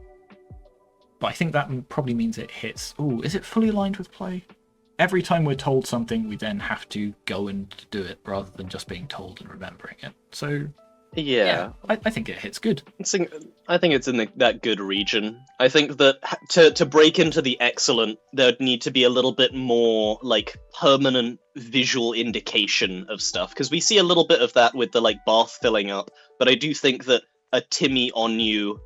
that probably means it hits. Oh, is it fully aligned with play? Every time we're told something, we then have to go and do it rather than just being told and remembering it. So yeah, I think it hits good. I think it's in that good region. I think that to break into the excellent, there'd need to be a little bit more like permanent visual indication of stuff, because we see a little bit of that with the like bath filling up, but I do think that a Timmy on you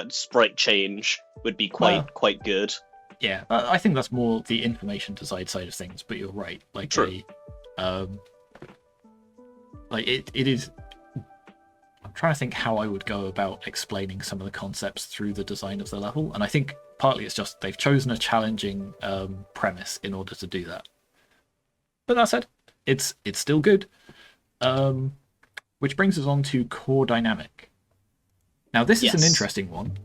sprite change would be quite good. Yeah, I think that's more the information design side of things, but you're right. Like True. It is. I'm trying to think how I would go about explaining some of the concepts through the design of the level, and I think partly it's just they've chosen a challenging premise in order to do that. But that said, it's still good. Which brings us on to core dynamic. Now this is an interesting one,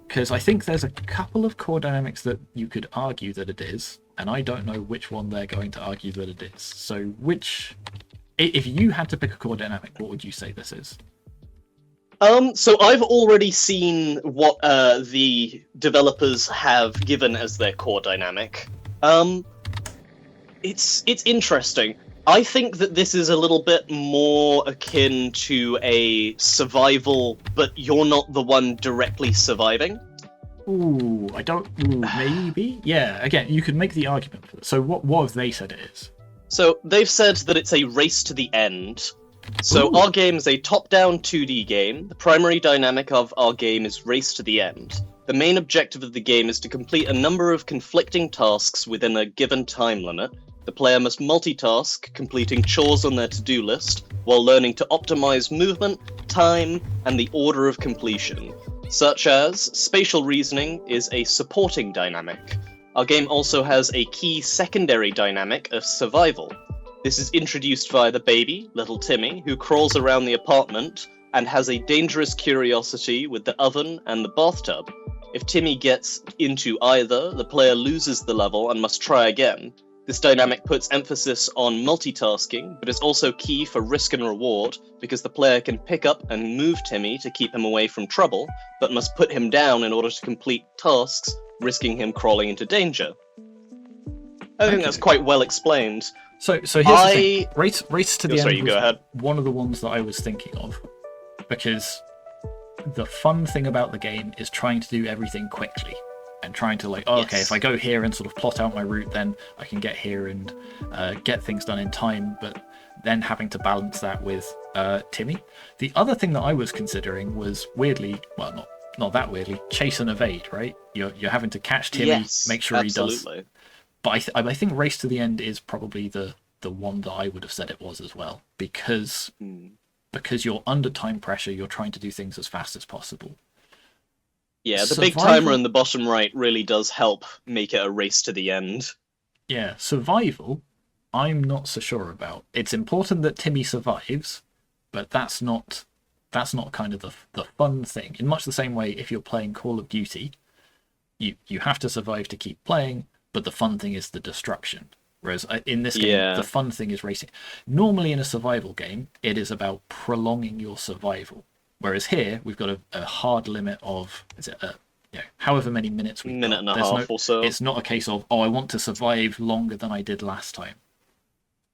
because I think there's a couple of core dynamics that you could argue that it is, and I don't know which one they're going to argue that it is. So if you had to pick a core dynamic, what would you say this is? So I've already seen what the developers have given as their core dynamic. It's interesting. I think that this is a little bit more akin to a survival, but you're not the one directly surviving. Ooh, maybe? Yeah, again, you could make the argument for this. So what have they said it is? So they've said that it's a race to the end. So our game is a top-down 2D game. The primary dynamic of our game is race to the end. The main objective of the game is to complete a number of conflicting tasks within a given time limit. The player must multitask, completing chores on their to-do list, while learning to optimize movement, time, and the order of completion, such as spatial reasoning is a supporting dynamic. Our game also has a key secondary dynamic of survival. This is introduced via the baby, little Timmy, who crawls around the apartment and has a dangerous curiosity with the oven and the bathtub. If Timmy gets into either, the player loses the level and must try again. This dynamic puts emphasis on multitasking, but is also key for risk and reward, because the player can pick up and move Timmy to keep him away from trouble, but must put him down in order to complete tasks, risking him crawling into danger. I think that's quite well explained. So here's the thing. Race to the Sorry, end you was go ahead. one of the ones that I was thinking of, because the fun thing about the game is trying to do everything quickly. And trying to okay, if I go here and sort of plot out my route, then I can get here and get things done in time, but then having to balance that with Timmy. The other thing that I was considering was weirdly, well, not that weirdly, chase and evade, right? You're having to catch Timmy, make sure absolutely. he does. But I think race to the end is probably the one that I would have said it was as well, because you're under time pressure, you're trying to do things as fast as possible. Yeah, the big timer in the bottom right really does help make it a race to the end. Yeah, survival, I'm not so sure about. It's important that Timmy survives, but that's not kind of the fun thing. In much the same way, if you're playing Call of Duty, you have to survive to keep playing, but the fun thing is the destruction. Whereas in this game, the fun thing is racing. Normally in a survival game, it is about prolonging your survival. Whereas here, we've got a hard limit of, however many minutes we've got. Minute and a half or so. It's not a case of, I want to survive longer than I did last time.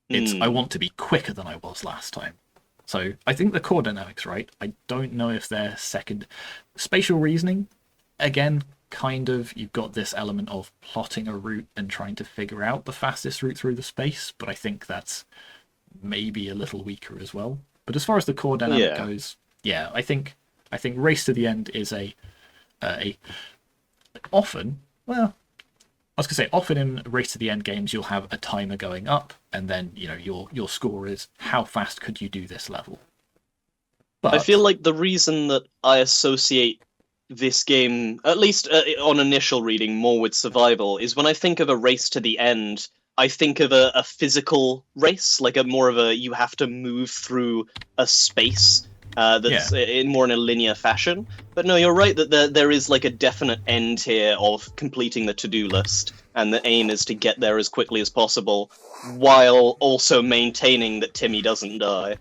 It's, I want to be quicker than I was last time. So I think the core dynamic's right. I don't know if they're second. Spatial reasoning, again, kind of, you've got this element of plotting a route and trying to figure out the fastest route through the space, but I think that's maybe a little weaker as well. But as far as the core dynamic goes, yeah, I think race to the end is a often, well, I was gonna say often in race to the end games you'll have a timer going up, and then your score is how fast could you do this level. But I feel like the reason that I associate this game, at least on initial reading, more with survival, is when I think of a race to the end, I think of a physical race, like a more of a you have to move through a space that's more in a linear fashion. But no, you're right that there is like a definite end here of completing the to-do list, and the aim is to get there as quickly as possible, while also maintaining that Timmy doesn't die.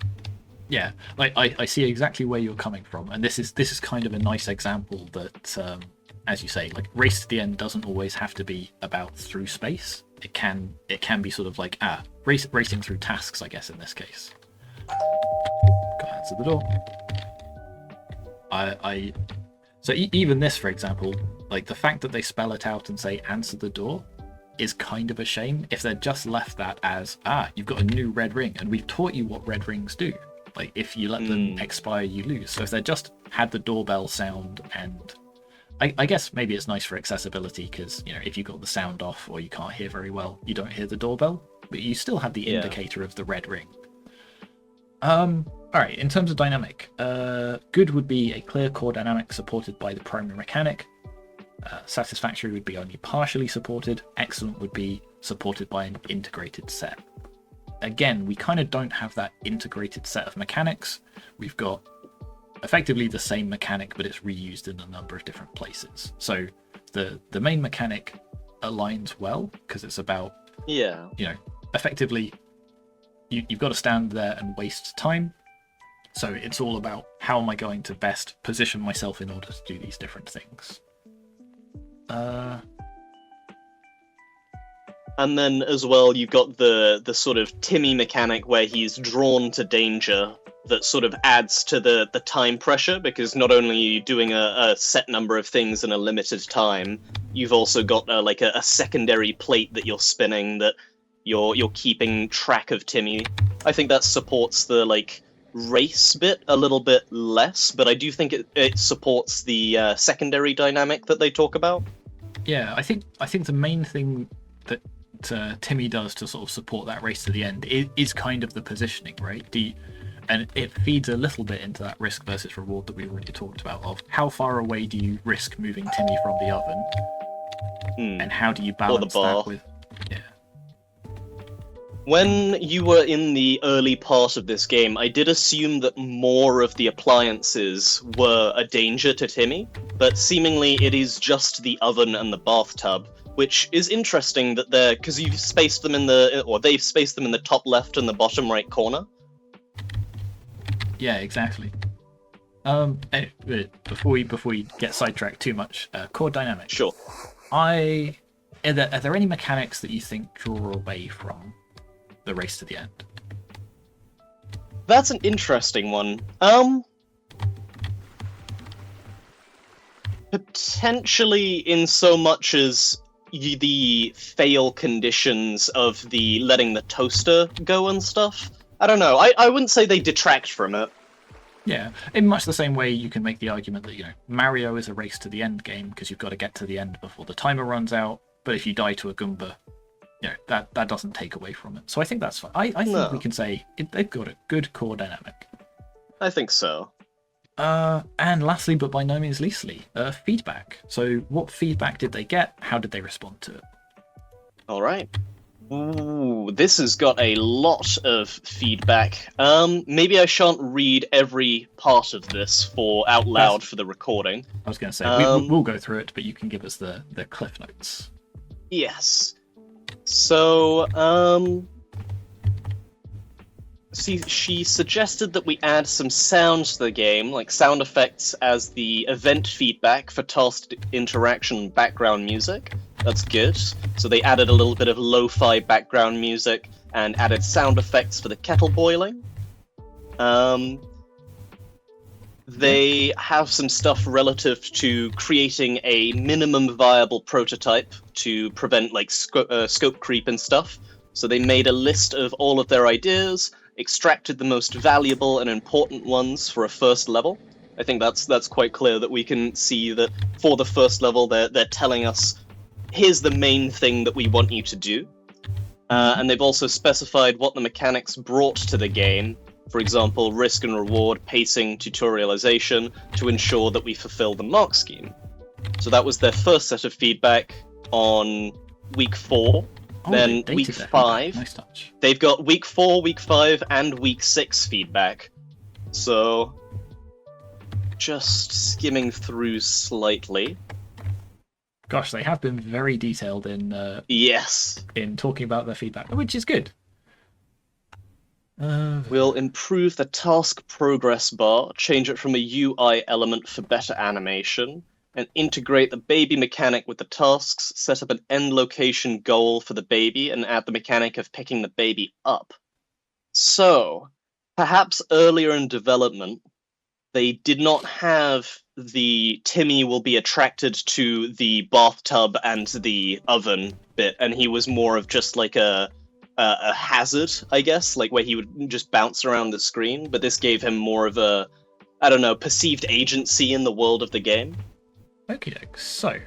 Yeah, like I see exactly where you're coming from, and this is kind of a nice example that, as you say, like race to the end doesn't always have to be about through space. It can be sort of like racing through tasks, I guess, in this case. Go answer the door. So even this, for example, like the fact that they spell it out and say answer the door is kind of a shame. If they'd just left that as you've got a new red ring, and we've taught you what red rings do. Like, if you let them expire, you lose. So if they just had the doorbell sound, and I guess maybe it's nice for accessibility, because, you know, if you've got the sound off or you can't hear very well, you don't hear the doorbell, but you still have the indicator of the red ring. Alright, in terms of dynamic, good would be a clear core dynamic supported by the primary mechanic. Satisfactory would be only partially supported. Excellent would be supported by an integrated set. Again, we kind of don't have that integrated set of mechanics. We've got effectively the same mechanic, but it's reused in a number of different places. So the main mechanic aligns well, because it's about, you know, effectively you've got to stand there and waste time. So it's all about how am I going to best position myself in order to do these different things. And then as well, you've got the sort of Timmy mechanic where he's drawn to danger that sort of adds to the time pressure, because not only are you doing a set number of things in a limited time, you've also got like a secondary plate that you're spinning that you're keeping track of Timmy. I think that supports the like race bit a little bit less, but I do think it supports the secondary dynamic that they talk about. Yeah, I think the main thing that Timmy does to sort of support that race to the end is kind of the positioning, right? And it feeds a little bit into that risk versus reward that we already talked about, of how far away do you risk moving Timmy from the oven, and how do you balance that with... Yeah. When you were in the early part of this game, I did assume that more of the appliances were a danger to Timmy, but seemingly it is just the oven and the bathtub, which is interesting that because you've spaced them they've spaced them in the top left and the bottom right corner. Yeah, exactly. Before we get sidetracked too much, core dynamics. Sure. Are there any mechanics that you think draw away from the race to the end? That's an interesting one. Potentially in so much as the fail conditions of the letting the toaster go and stuff. I don't know. I wouldn't say they detract from it. Yeah, in much the same way you can make the argument that, you know, Mario is a race to the end game because you've got to get to the end before the timer runs out, but if you die to a Goomba, you know, that doesn't take away from it. So I think that's fine. I think we can say they've got a good core dynamic. I think so. And lastly, but by no means leastly, feedback. So what feedback did they get? How did they respond to it? All right. Ooh, this has got a lot of feedback. Maybe I shan't read every part of this out loud for the recording. I was going to say, we'll go through it, but you can give us the cliff notes. Yes. So, she suggested that we add some sound to the game, like sound effects as the event feedback for task interaction background music. That's good. So they added a little bit of lo-fi background music and added sound effects for the kettle boiling. They have some stuff relative to creating a minimum viable prototype to prevent like scope creep and stuff. So they made a list of all of their ideas, extracted the most valuable and important ones for a first level. I think that's quite clear that we can see that for the first level they're telling us, here's the main thing that we want you to do. And they've also specified what the mechanics brought to the game For example, risk and reward, pacing, tutorialization, to ensure that we fulfill the mark scheme. So that was their first set of feedback on week 4. Oh, Then they week dated their 5, feedback. Nice touch. they've got week 4, week 5, and week 6 feedback. So, just skimming through slightly. Gosh, they have been very detailed in Yes. in talking about their feedback, which is good. We'll improve the task progress bar, change it from a UI element for better animation, and integrate the baby mechanic with the tasks, set up an end location goal for the baby, and add the mechanic of picking the baby up. So, perhaps earlier in development, they did not have the Timmy will be attracted to the bathtub and the oven bit, and he was more of just like a hazard, I guess, like where he would just bounce around the screen, but this gave him more of a, I don't know, perceived agency in the world of the game. Okay, so...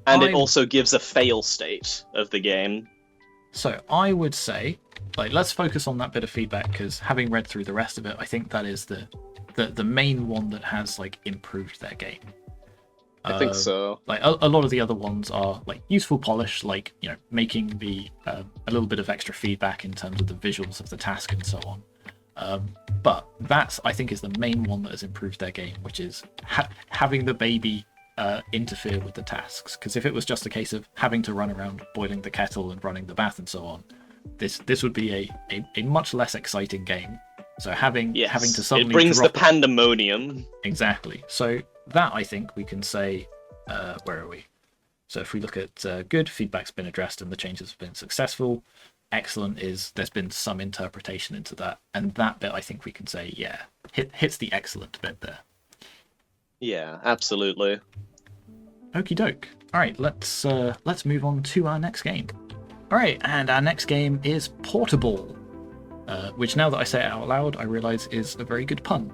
And it also gives a fail state of the game. So I would say, like, let's focus on that bit of feedback, because having read through the rest of it, I think that is the main one that has, like, improved their game. I think so. Like, a lot of the other ones are, like, useful polish, like, you know, making the a little bit of extra feedback in terms of the visuals of the task and so on. But that's, I think, is the main one that has improved their game, which is having the baby interfere with the tasks. Because if it was just a case of having to run around boiling the kettle and running the bath and so on, this would be a much less exciting game. So having to suddenly it brings the drop pandemonium. Exactly. So that, I think we can say, where are we? So if we look at good, feedback's been addressed and the changes have been successful. Excellent is there's been some interpretation into that, and that bit I think we can say, yeah, hits the excellent bit there. Yeah, absolutely. Okie doke. All right, let's move on to our next game. All right, and our next game is PortaBall, which now that I say it out loud, I realise is a very good pun.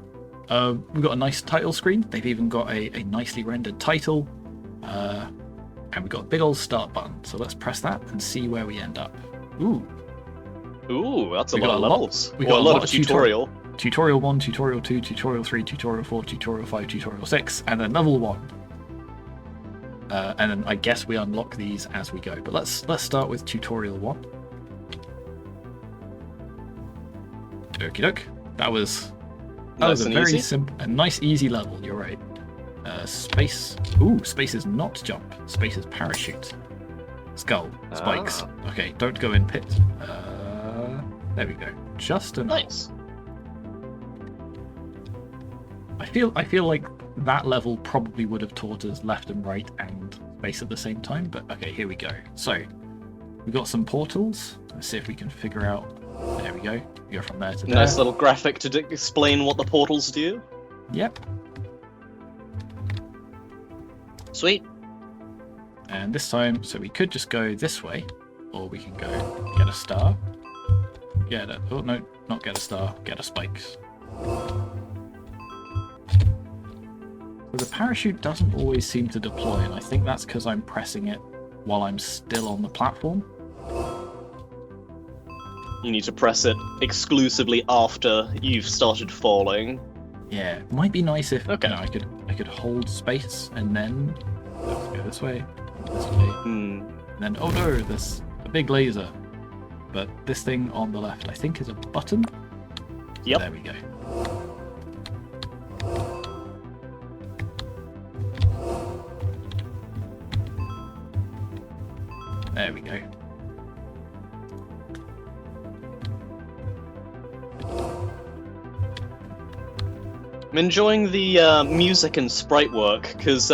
We've got a nice title screen. They've even got a nicely rendered title, and we've got a big old start button. So let's press that and see where we end up. Ooh, that's a lot of levels. We got a lot of tutorial. Tutorial 1, Tutorial 2, Tutorial 3, Tutorial 4, Tutorial 5, Tutorial 6, and then level 1. And then I guess we unlock these as we go. But let's start with Tutorial 1. Okie doke. That was a very simple, a nice, easy level. You're right. Space. Ooh, space is not jump. Space is parachute. Skull. Spikes. Okay, don't go in pit. There we go. Just enough. Nice. I feel like that level probably would have taught us left and right and space at the same time, but okay, here we go. So we've got some portals. Let's see if we can figure out. There we go. We go from there to there. Nice little graphic to explain what the portals do. Yep. Sweet. And this time, so we could just go this way, or we can go get a star. Oh no, not get a star, get a spikes. So the parachute doesn't always seem to deploy, and I think that's because I'm pressing it while I'm still on the platform. You need to press it exclusively after you've started falling. Yeah, it might be nice if I could hold space and then go this way, and then oh no, there's a big laser. But this thing on the left, I think, is a button. Yep. There we go. There we go. I'm enjoying the music and sprite work, because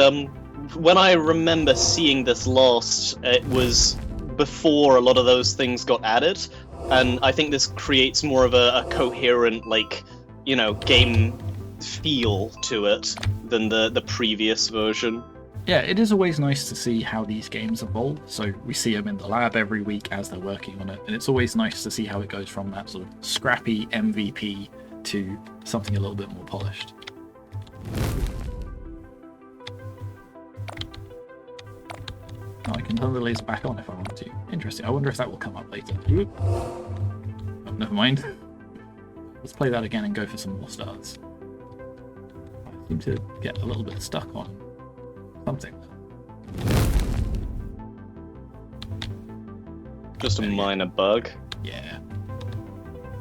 when I remember seeing this last, it was before a lot of those things got added, and I think this creates more of a coherent, like, you know, game feel to it than the previous version. Yeah, it is always nice to see how these games evolve. So we see them in the lab every week as they're working on it, and it's always nice to see how it goes from that sort of scrappy MVP to something a little bit more polished. Oh, I can turn the laser back on if I want to. Interesting. I wonder if that will come up later. Oh, never mind. Let's play that again and go for some more stars. I seem to get a little bit stuck on something. Just a minor bug. Yeah.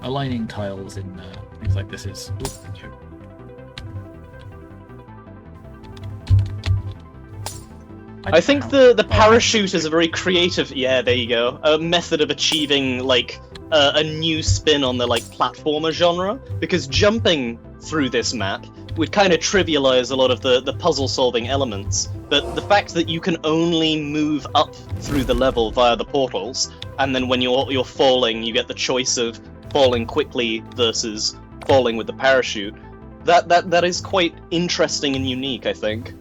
Aligning tiles in things like this is... I think the parachute is a very creative, yeah, there you go, a method of achieving, like, a new spin on the, like, platformer genre, because jumping through this map would kind of trivialize a lot of the puzzle-solving elements, but the fact that you can only move up through the level via the portals, and then when you're falling, you get the choice of falling quickly versus falling with the parachute, that is quite interesting and unique, I think.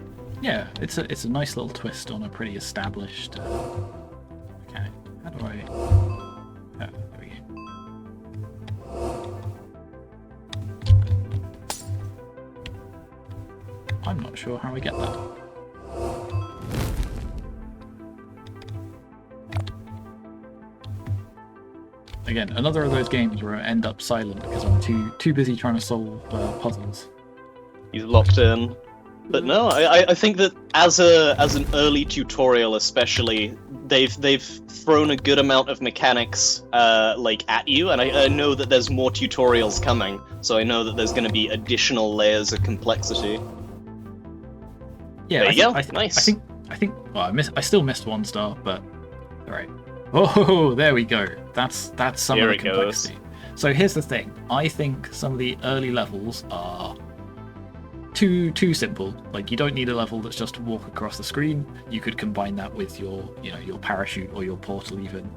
Yeah, it's a nice little twist on a pretty established mechanic. How do I... Oh, there we go. I'm not sure how we get that. Again, another of those games where I end up silent because I'm too busy trying to solve puzzles. He's locked in. But no, I think that as an early tutorial especially, they've thrown a good amount of mechanics like at you, and I know that there's more tutorials coming, so I know that there's going to be additional layers of complexity. Yeah, there you go. Nice. I think. Well, I still missed one star, but all right. Oh, there we go. That's some of the complexity. So here's the thing. I think some of the early levels are too simple. Like, you don't need a level that's just to walk across the screen. You could combine that with your parachute or your portal even.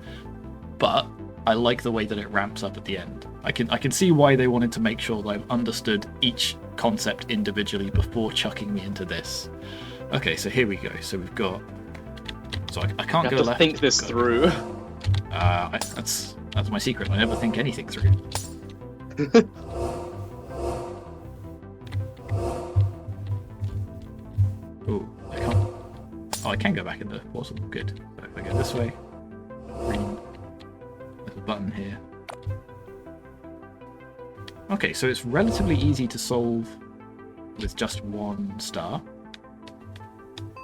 But I like the way that it ramps up at the end. I can see why they wanted to make sure that I've understood each concept individually before chucking me into this. Okay, so here we go. So we've got. So I can't go left. You have to think this through. That's my secret. I never think anything through. Oh, I can't. Oh, I can go back in the portal. Good. So if I go this way, green. There's a button here. Okay, so it's relatively easy to solve with just one star,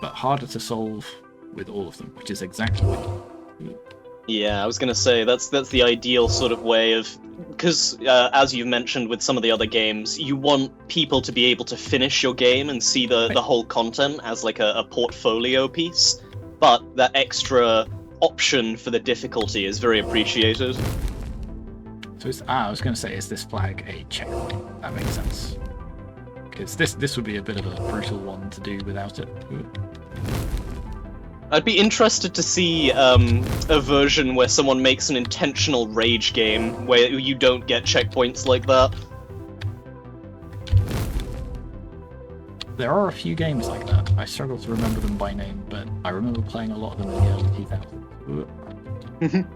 but harder to solve with all of them, which is exactly what you need. Yeah, I was gonna say that's the ideal sort of way of, because as you've mentioned with some of the other games, you want people to be able to finish your game and see the whole content as like a portfolio piece, but that extra option for the difficulty is very appreciated. So I was going to say, is this flag a checkpoint? That makes sense. Because this would be a bit of a brutal one to do without it. Ooh. I'd be interested to see a version where someone makes an intentional rage game where you don't get checkpoints like that. There are a few games like that. I struggle to remember them by name, but I remember playing a lot of them in the early 2000s.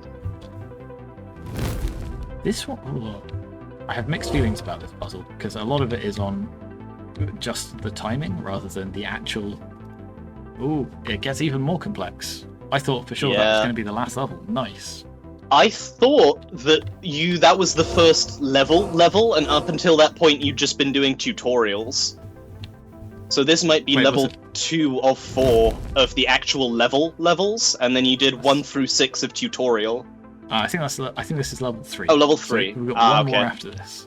This one, I have mixed feelings about this puzzle, because a lot of it is on just the timing rather than the actual... Ooh, it gets even more complex. I thought for sure that was going to be the last level. Nice. I thought that was the first level, and up until that point you'd just been doing tutorials. So this might be level 2 of 4 of the actual levels, and then you did 1 through 6 of tutorial. I think this is level 3. Oh, level 3. So we've got one more after this.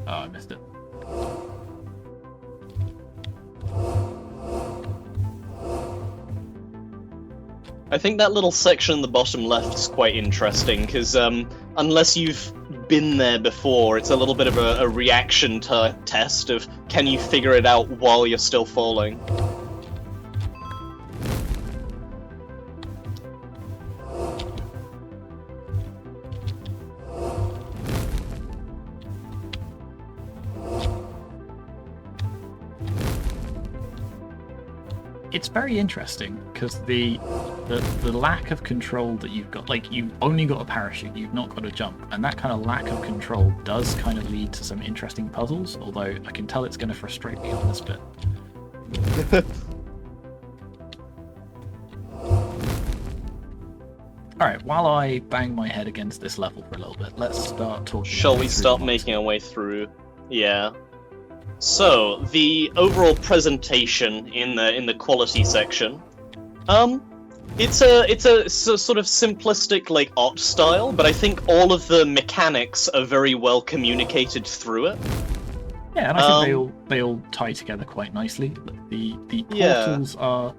Oh, I missed it. I think that little section in the bottom left is quite interesting, because unless you've been there before, it's a little bit of a reaction test of can you figure it out while you're still falling. it's very interesting because the lack of control that you've got, like you've only got a parachute, you've not got a jump, and that kind of lack of control does kind of lead to some interesting puzzles, although I can tell it's going to frustrate me on this bit. Alright, while I bang my head against this level for a little bit, let's start talking. Shall we start making our way through? Yeah. So, the overall presentation in the quality section, it's a sort of simplistic like art style, but I think all of the mechanics are very well communicated through it. Yeah, and I think they all tie together quite nicely. The portals are.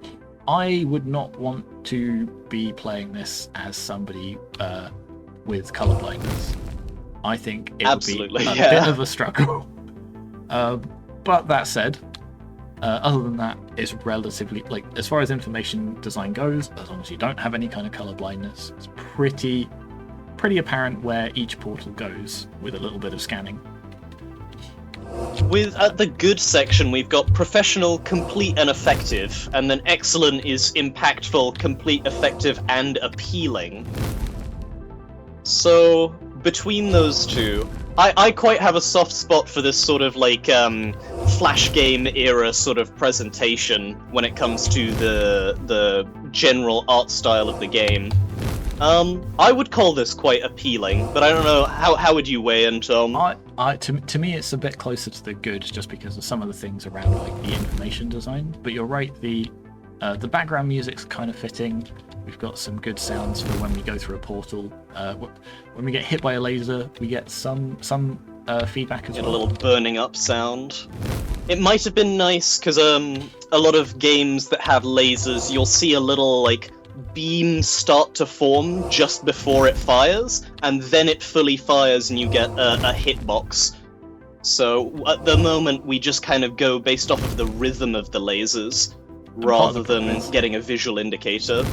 I would not want to be playing this as somebody with colour blindness. I think it would be a bit of a struggle. But that said, other than that, it's relatively, like, as far as information design goes, as long as you don't have any kind of colour blindness, it's pretty apparent where each portal goes with a little bit of scanning. With at the good section, we've got professional, complete, and effective, and then excellent is impactful, complete, effective, and appealing. So between those two, I quite have a soft spot for this sort of like flash game era sort of presentation when it comes to the general art style of the game. I would call this quite appealing, but I don't know, how would you weigh in, Tom? To me, it's a bit closer to the good, just because of some of the things around like the information design. But you're right, the background music's kind of fitting. We've got some good sounds for when we go through a portal. When we get hit by a laser, we get some feedback as well. A little burning up sound. It might have been nice because a lot of games that have lasers, you'll see a little like beam start to form just before it fires, and then it fully fires and you get a hitbox. So at the moment we just kind of go based off of the rhythm of the lasers rather than getting a visual indicator.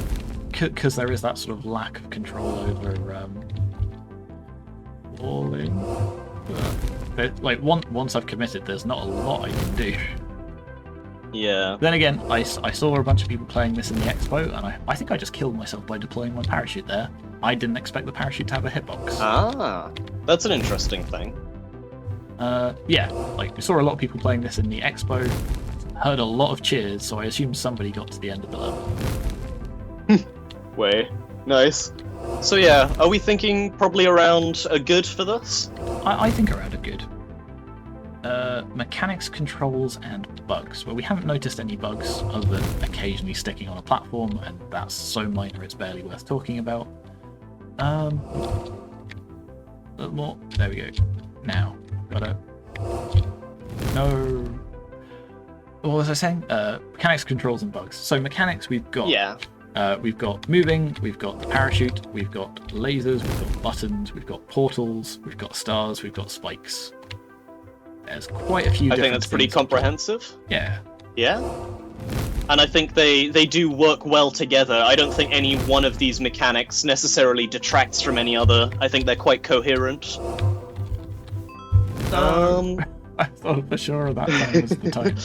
Because there is that sort of lack of control over walling. Like once I've committed, there's not a lot I can do. Yeah. Then again, I saw a bunch of people playing this in the expo, and I think I just killed myself by deploying my parachute there. I didn't expect the parachute to have a hitbox. Ah, that's an interesting thing. Yeah, like we saw a lot of people playing this in the expo, heard a lot of cheers, so I assumed somebody got to the end of the level. Way. Nice. So yeah, are we thinking probably around a good for this? I think around a good. Mechanics, controls, and bugs. Well, we haven't noticed any bugs other than occasionally sticking on a platform, and that's so minor it's barely worth talking about. A little more. There we go. Now, gotta. No. What was I saying? Mechanics, controls, and bugs. So mechanics, we've got. Yeah. We've got moving, we've got the parachute, we've got lasers, we've got buttons, we've got portals, we've got stars, we've got spikes. There's quite a few. I think that's pretty comprehensive. Yeah. Yeah. And I think they do work well together. I don't think any one of these mechanics necessarily detracts from any other. I think they're quite coherent. I thought for sure that time was the time.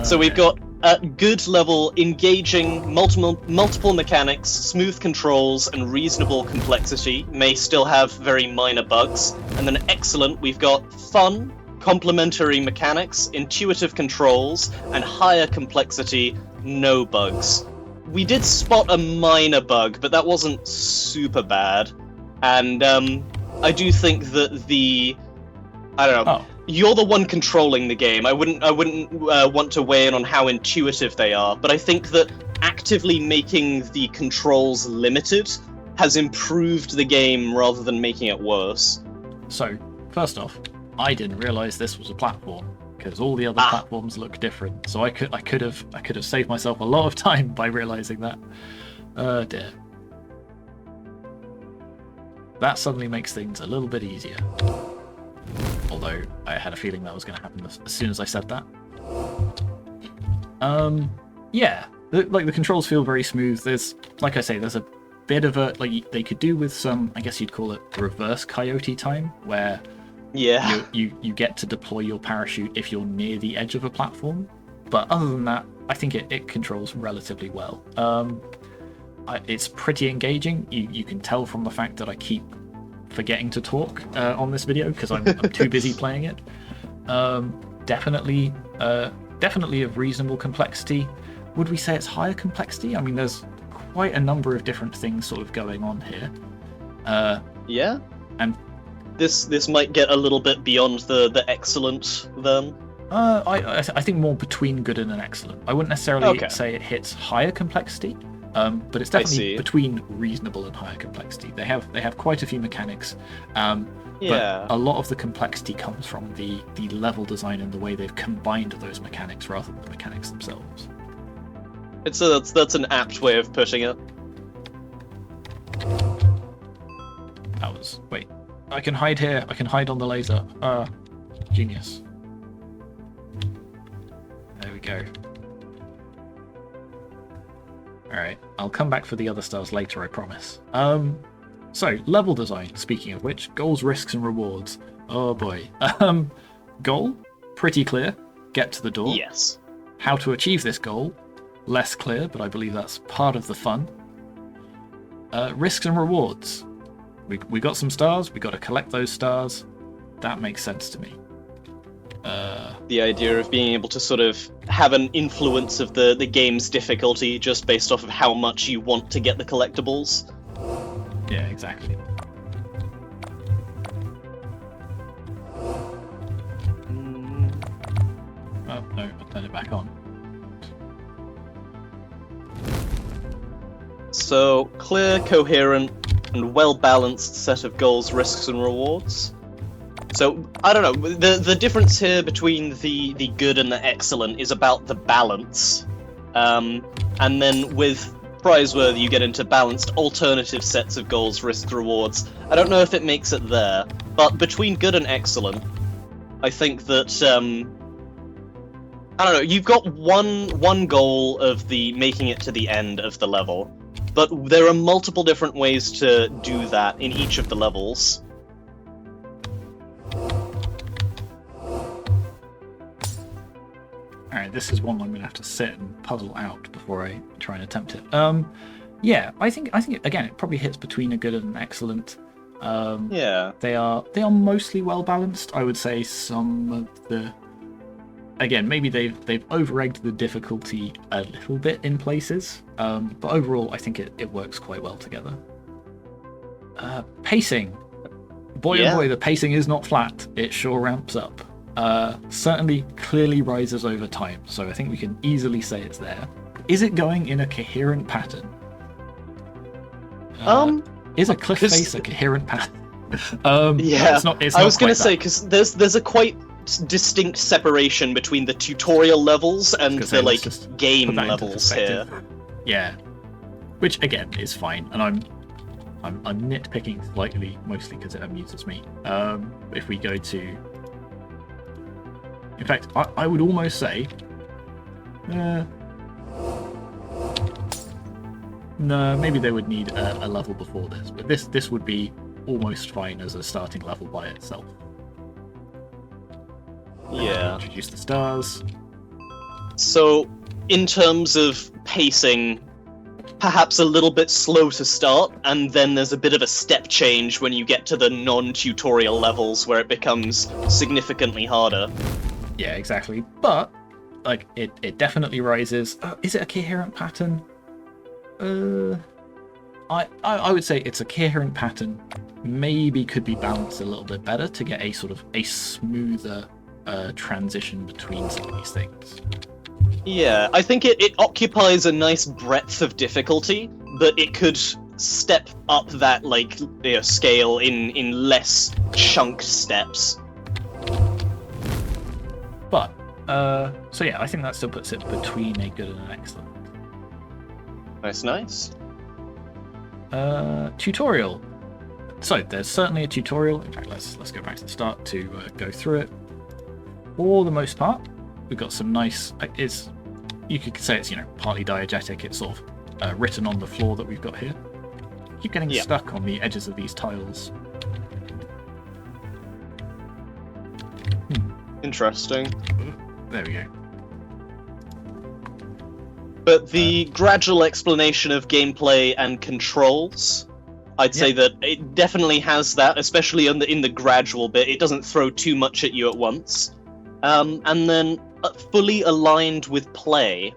So we've got at good level, engaging, multiple mechanics, smooth controls, and reasonable complexity. May still have very minor bugs. And then excellent, we've got fun, complementary mechanics, intuitive controls, and higher complexity, no bugs. We did spot a minor bug, but that wasn't super bad. And I do think that I don't know. Oh. You're the one controlling the game. I wouldn't want to weigh in on how intuitive they are, but I think that actively making the controls limited has improved the game rather than making it worse. So, first off, I didn't realise this was a platform because all the other platforms look different. So I could have saved myself a lot of time by realising that. Dear. That suddenly makes things a little bit easier. Although I had a feeling that was going to happen as soon as I said that. Yeah, the controls feel very smooth. There's, like I say, there's a bit of a, like, they could do with some, I guess you'd call it reverse coyote time, where you get to deploy your parachute if you're near the edge of a platform. But other than that, I think it controls relatively well. It's pretty engaging. You can tell from the fact that I keep forgetting to talk on this video because I'm too busy playing it. Definitely of reasonable complexity. Would we say it's higher complexity? I mean, there's quite a number of different things sort of going on here. Yeah. And this might get a little bit beyond the excellent then. I think more between good and an excellent. I wouldn't necessarily say it hits higher complexity, but it's definitely between reasonable and higher complexity. They have quite a few mechanics, but a lot of the complexity comes from the level design and the way they've combined those mechanics rather than the mechanics themselves. That's an apt way of putting it. Wait. I can hide here. I can hide on the laser. Genius. There we go. Alright, I'll come back for the other stars later, I promise. So, level design, speaking of which, goals, risks, and rewards. Oh boy. Goal, pretty clear. Get to the door. Yes. How to achieve this goal, less clear, but I believe that's part of the fun. Risks and rewards. We got some stars, we got to collect those stars. That makes sense to me. The idea of being able to sort of have an influence of the game's difficulty just based off of how much you want to get the collectibles. Yeah, exactly. Oh, no, I'll turn it back on. So, clear, coherent, and well-balanced set of goals, risks, and rewards. So, I don't know, the difference here between the good and the excellent is about the balance. And then with Prizeworthy you get into balanced alternative sets of goals, risks, rewards. I don't know if it makes it there, but between good and excellent, I think that, I don't know, you've got one goal of the making it to the end of the level, but there are multiple different ways to do that in each of the levels. Alright, this is one I'm going to have to sit and puzzle out before I try and attempt it. Yeah, I think again it probably hits between a good and an excellent. Yeah. They are mostly well balanced. I would say some of the, again, maybe they've over-egged the difficulty a little bit in places, but overall I think it works quite well together. Pacing. Boy oh boy, the pacing is not flat. It sure ramps up. Certainly clearly rises over time, so I think we can easily say it's there. Is it going in a coherent pattern? Is a cliff face a coherent pattern? Yeah, it's not I was going to say, because there's a quite distinct separation between the tutorial levels and the game levels here. Yeah, which again is fine, and I'm nitpicking slightly, mostly because it amuses me. If we go to, in fact, I would almost say, no, maybe they would need a level before this, but this would be almost fine as a starting level by itself. Yeah. Introduce the stars. So, in terms of pacing, perhaps a little bit slow to start, and then there's a bit of a step change when you get to the non-tutorial levels where it becomes significantly harder. Yeah, exactly. But, like, it definitely rises. Is it a coherent pattern? I would say it's a coherent pattern. Maybe could be balanced a little bit better to get a sort of a smoother transition between some of these things. Yeah, I think it occupies a nice breadth of difficulty, but it could step up that scale in less chunked steps. But so yeah, I think that still puts it between a good and an excellent. Nice. Tutorial. So there's certainly a tutorial. In fact, let's go back to the start to go through it. For the most part, we've got some nice. You could say it's partly diegetic. It's sort of written on the floor that we've got here. Keep getting stuck on the edges of these tiles. Interesting. There we go. But the gradual explanation of gameplay and controls, I'd say that it definitely has that, especially in the gradual bit. It doesn't throw too much at you at once. And then fully aligned with play.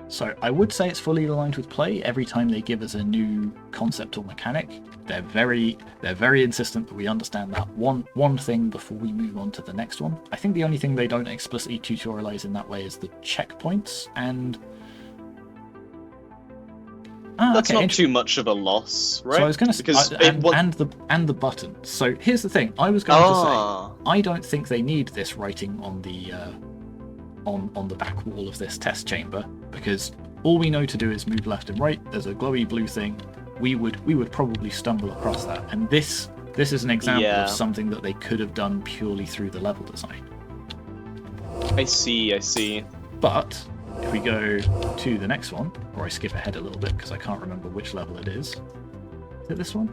So I would say it's fully aligned with play. Every time they give us a new concept or mechanic, they're very insistent that we understand that one thing before we move on to the next one. I think the only thing they don't explicitly tutorialize in that way is the checkpoints and. That's not too much of a loss, right? So I was going to say, and the buttons. So here's the thing: I was going to say, I don't think they need this writing on the on the back wall of this test chamber, because all we know to do is move left and right. There's a glowy blue thing. We would probably stumble across that, and this is an example of something that they could have done purely through the level design. I see. But if we go to the next one, or I skip ahead a little bit because I can't remember which level it is. Is it this one?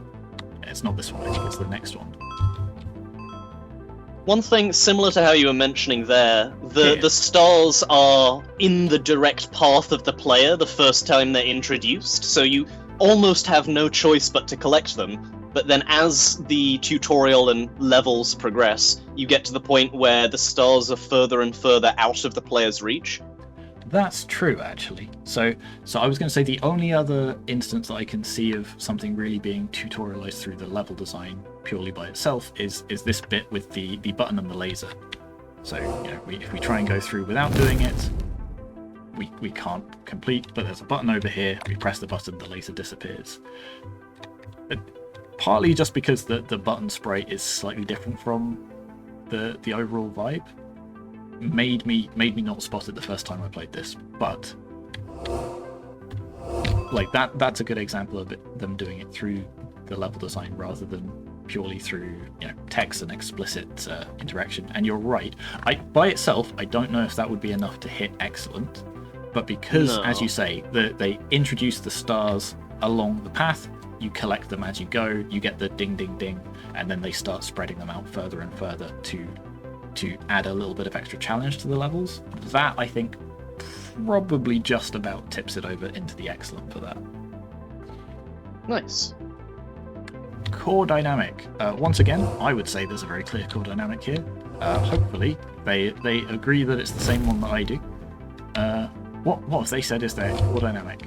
Yeah, it's not this one, I think it's the next one. One thing similar to how you were mentioning there, the stars are in the direct path of the player the first time they're introduced, so you almost have no choice but to collect them. But then as the tutorial and levels progress, you get to the point where the stars are further and further out of the player's reach. That's true, actually. So I was going to say the only other instance that I can see of something really being tutorialized through the level design purely by itself is this bit with the button and the laser. So if we try and go through without doing it, we can't complete. But there's a button over here. We press the button, the laser disappears. Partly just because the button sprite is slightly different from the overall vibe. Made me not spot it the first time I played this, but like that's a good example of them doing it through the level design rather than purely through text and explicit interaction. And you're right, by itself I don't know if that would be enough to hit excellent, but because as you say they introduce the stars along the path, you collect them as you go, you get the ding ding ding, and then they start spreading them out further and further to add a little bit of extra challenge to the levels. That, I think, probably just about tips it over into the excellent for that. Nice. Core dynamic. Once again, I would say there's a very clear core dynamic here. Hopefully, they agree that it's the same one that I do. What have they said is their core dynamic?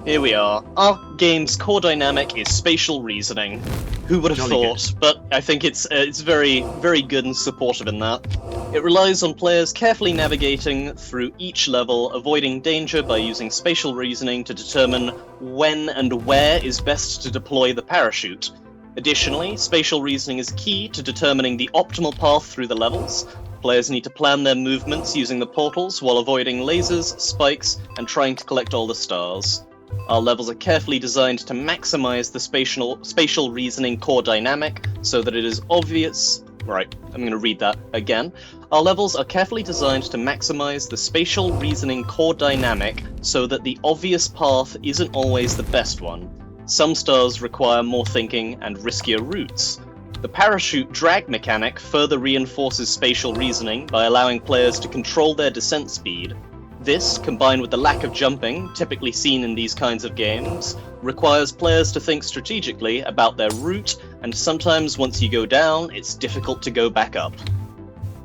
Here we are. Our game's core dynamic is spatial reasoning. Who would have thought? Good. But I think it's very, very good and supportive in that. It relies on players carefully navigating through each level, avoiding danger by using spatial reasoning to determine when and where is best to deploy the parachute. Additionally, spatial reasoning is key to determining the optimal path through the levels. Players need to plan their movements using the portals while avoiding lasers, spikes, and trying to collect all the stars. Our levels are carefully designed to maximize the spatial reasoning core dynamic so that it is obvious. Right, I'm going to read that again. Our levels are carefully designed to maximize the spatial reasoning core dynamic so that the obvious path isn't always the best one. Some stars require more thinking and riskier routes. The parachute drag mechanic further reinforces spatial reasoning by allowing players to control their descent speed. This, combined with the lack of jumping, typically seen in these kinds of games, requires players to think strategically about their route, and sometimes once you go down, it's difficult to go back up.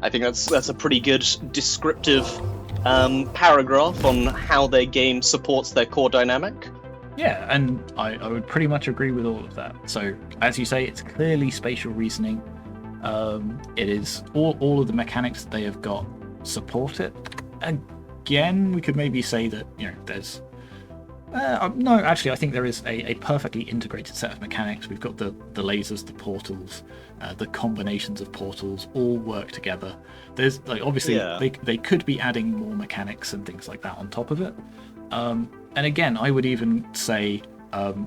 I think that's a pretty good descriptive paragraph on how their game supports their core dynamic. Yeah, and I would pretty much agree with all of that. So, as you say, it's clearly spatial reasoning. It is all of the mechanics that they have got support it. Again, we could maybe say that there's no, actually I think there is a perfectly integrated set of mechanics. We've got the lasers, the portals, the combinations of portals all work together. There's obviously they could be adding more mechanics and things like that on top of it. And again, I would even say,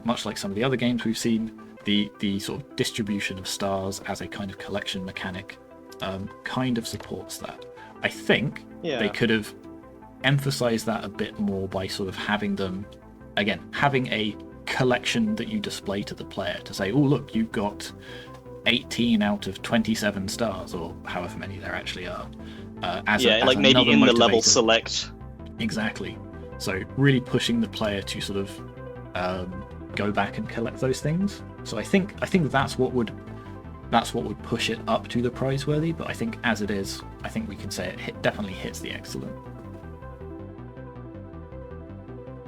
much like some of the other games we've seen, the sort of distribution of stars as a kind of collection mechanic kind of supports that. I think they could have emphasized that a bit more by sort of having a collection that you display to the player to say, oh look, you've got 18 out of 27 stars, or however many there actually are. Maybe in the level select. Exactly. So really pushing the player to sort of go back and collect those things. So I think that's what would push it up to the prize-worthy. But I think as it is, I think we can say it definitely hits the excellent.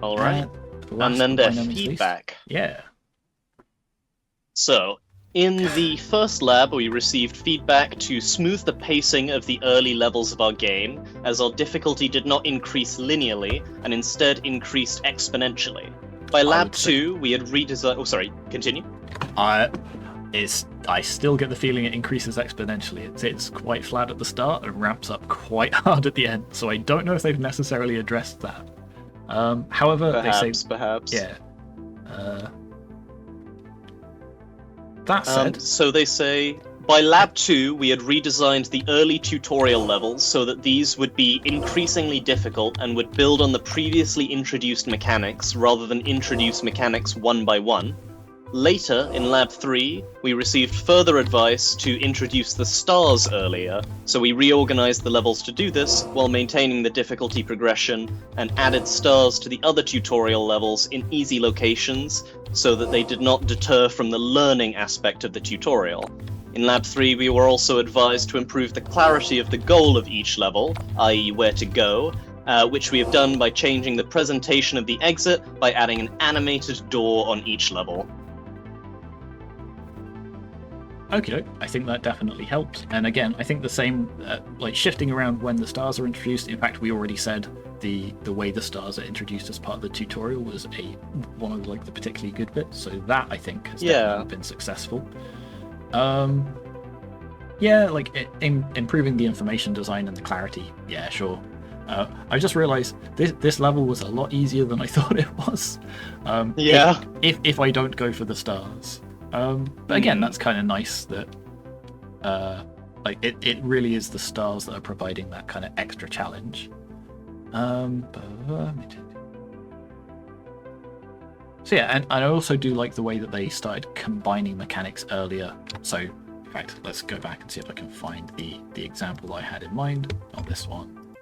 All right. And then their feedback. Yeah. So, in the first lab, we received feedback to smooth the pacing of the early levels of our game, as our difficulty did not increase linearly, and instead increased exponentially. By lab 2, we had redesigned... Oh, sorry, continue. I still get the feeling it increases exponentially. It's quite flat at the start and ramps up quite hard at the end, so I don't know if they've necessarily addressed that. However, perhaps. Yeah. That said... So they say, by lab 2, we had redesigned the early tutorial levels so that these would be increasingly difficult and would build on the previously introduced mechanics rather than introduce mechanics one by one. Later, in Lab 3, we received further advice to introduce the stars earlier, so we reorganized the levels to do this while maintaining the difficulty progression and added stars to the other tutorial levels in easy locations so that they did not deter from the learning aspect of the tutorial. In Lab 3, we were also advised to improve the clarity of the goal of each level, i.e. where to go, which we have done by changing the presentation of the exit by adding an animated door on each level. Okay, I think that definitely helps. And again, I think the same, like shifting around when the stars are introduced. In fact, we already said the way the stars are introduced as part of the tutorial was one of like the particularly good bits. So that I think has definitely been successful. Yeah, like improving the information design and the clarity. Yeah, sure. I just realized this level was a lot easier than I thought it was. If I don't go for the stars. But again, that's kind of nice that like it really is the stars that are providing that kind of extra challenge. So yeah, and I also do like the way that they started combining mechanics earlier. So in fact, let's go back and see if I can find the example I had in mind. Not this one.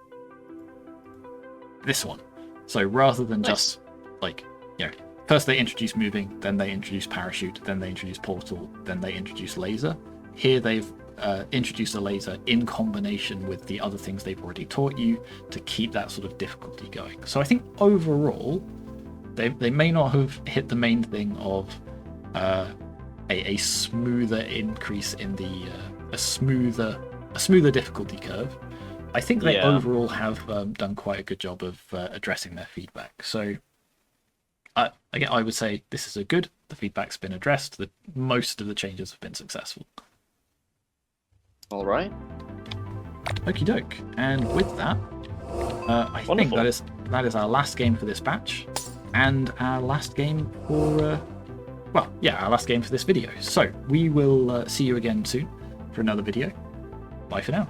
This one. So rather than just like, you know, first they introduce moving, then they introduce parachute, then they introduce portal, then they introduce laser. Here they've introduced a laser in combination with the other things they've already taught you to keep that sort of difficulty going. So I think overall, they may not have hit the main thing of a smoother increase in the a smoother difficulty curve. I think they overall have done quite a good job of addressing their feedback. So again, I would say this is a good. The feedback's been addressed. Most of the changes have been successful. All right. Okie doke. And with that, I think that is our last game for this batch, and our last game for our last game for this video. So we will see you again soon for another video. Bye for now.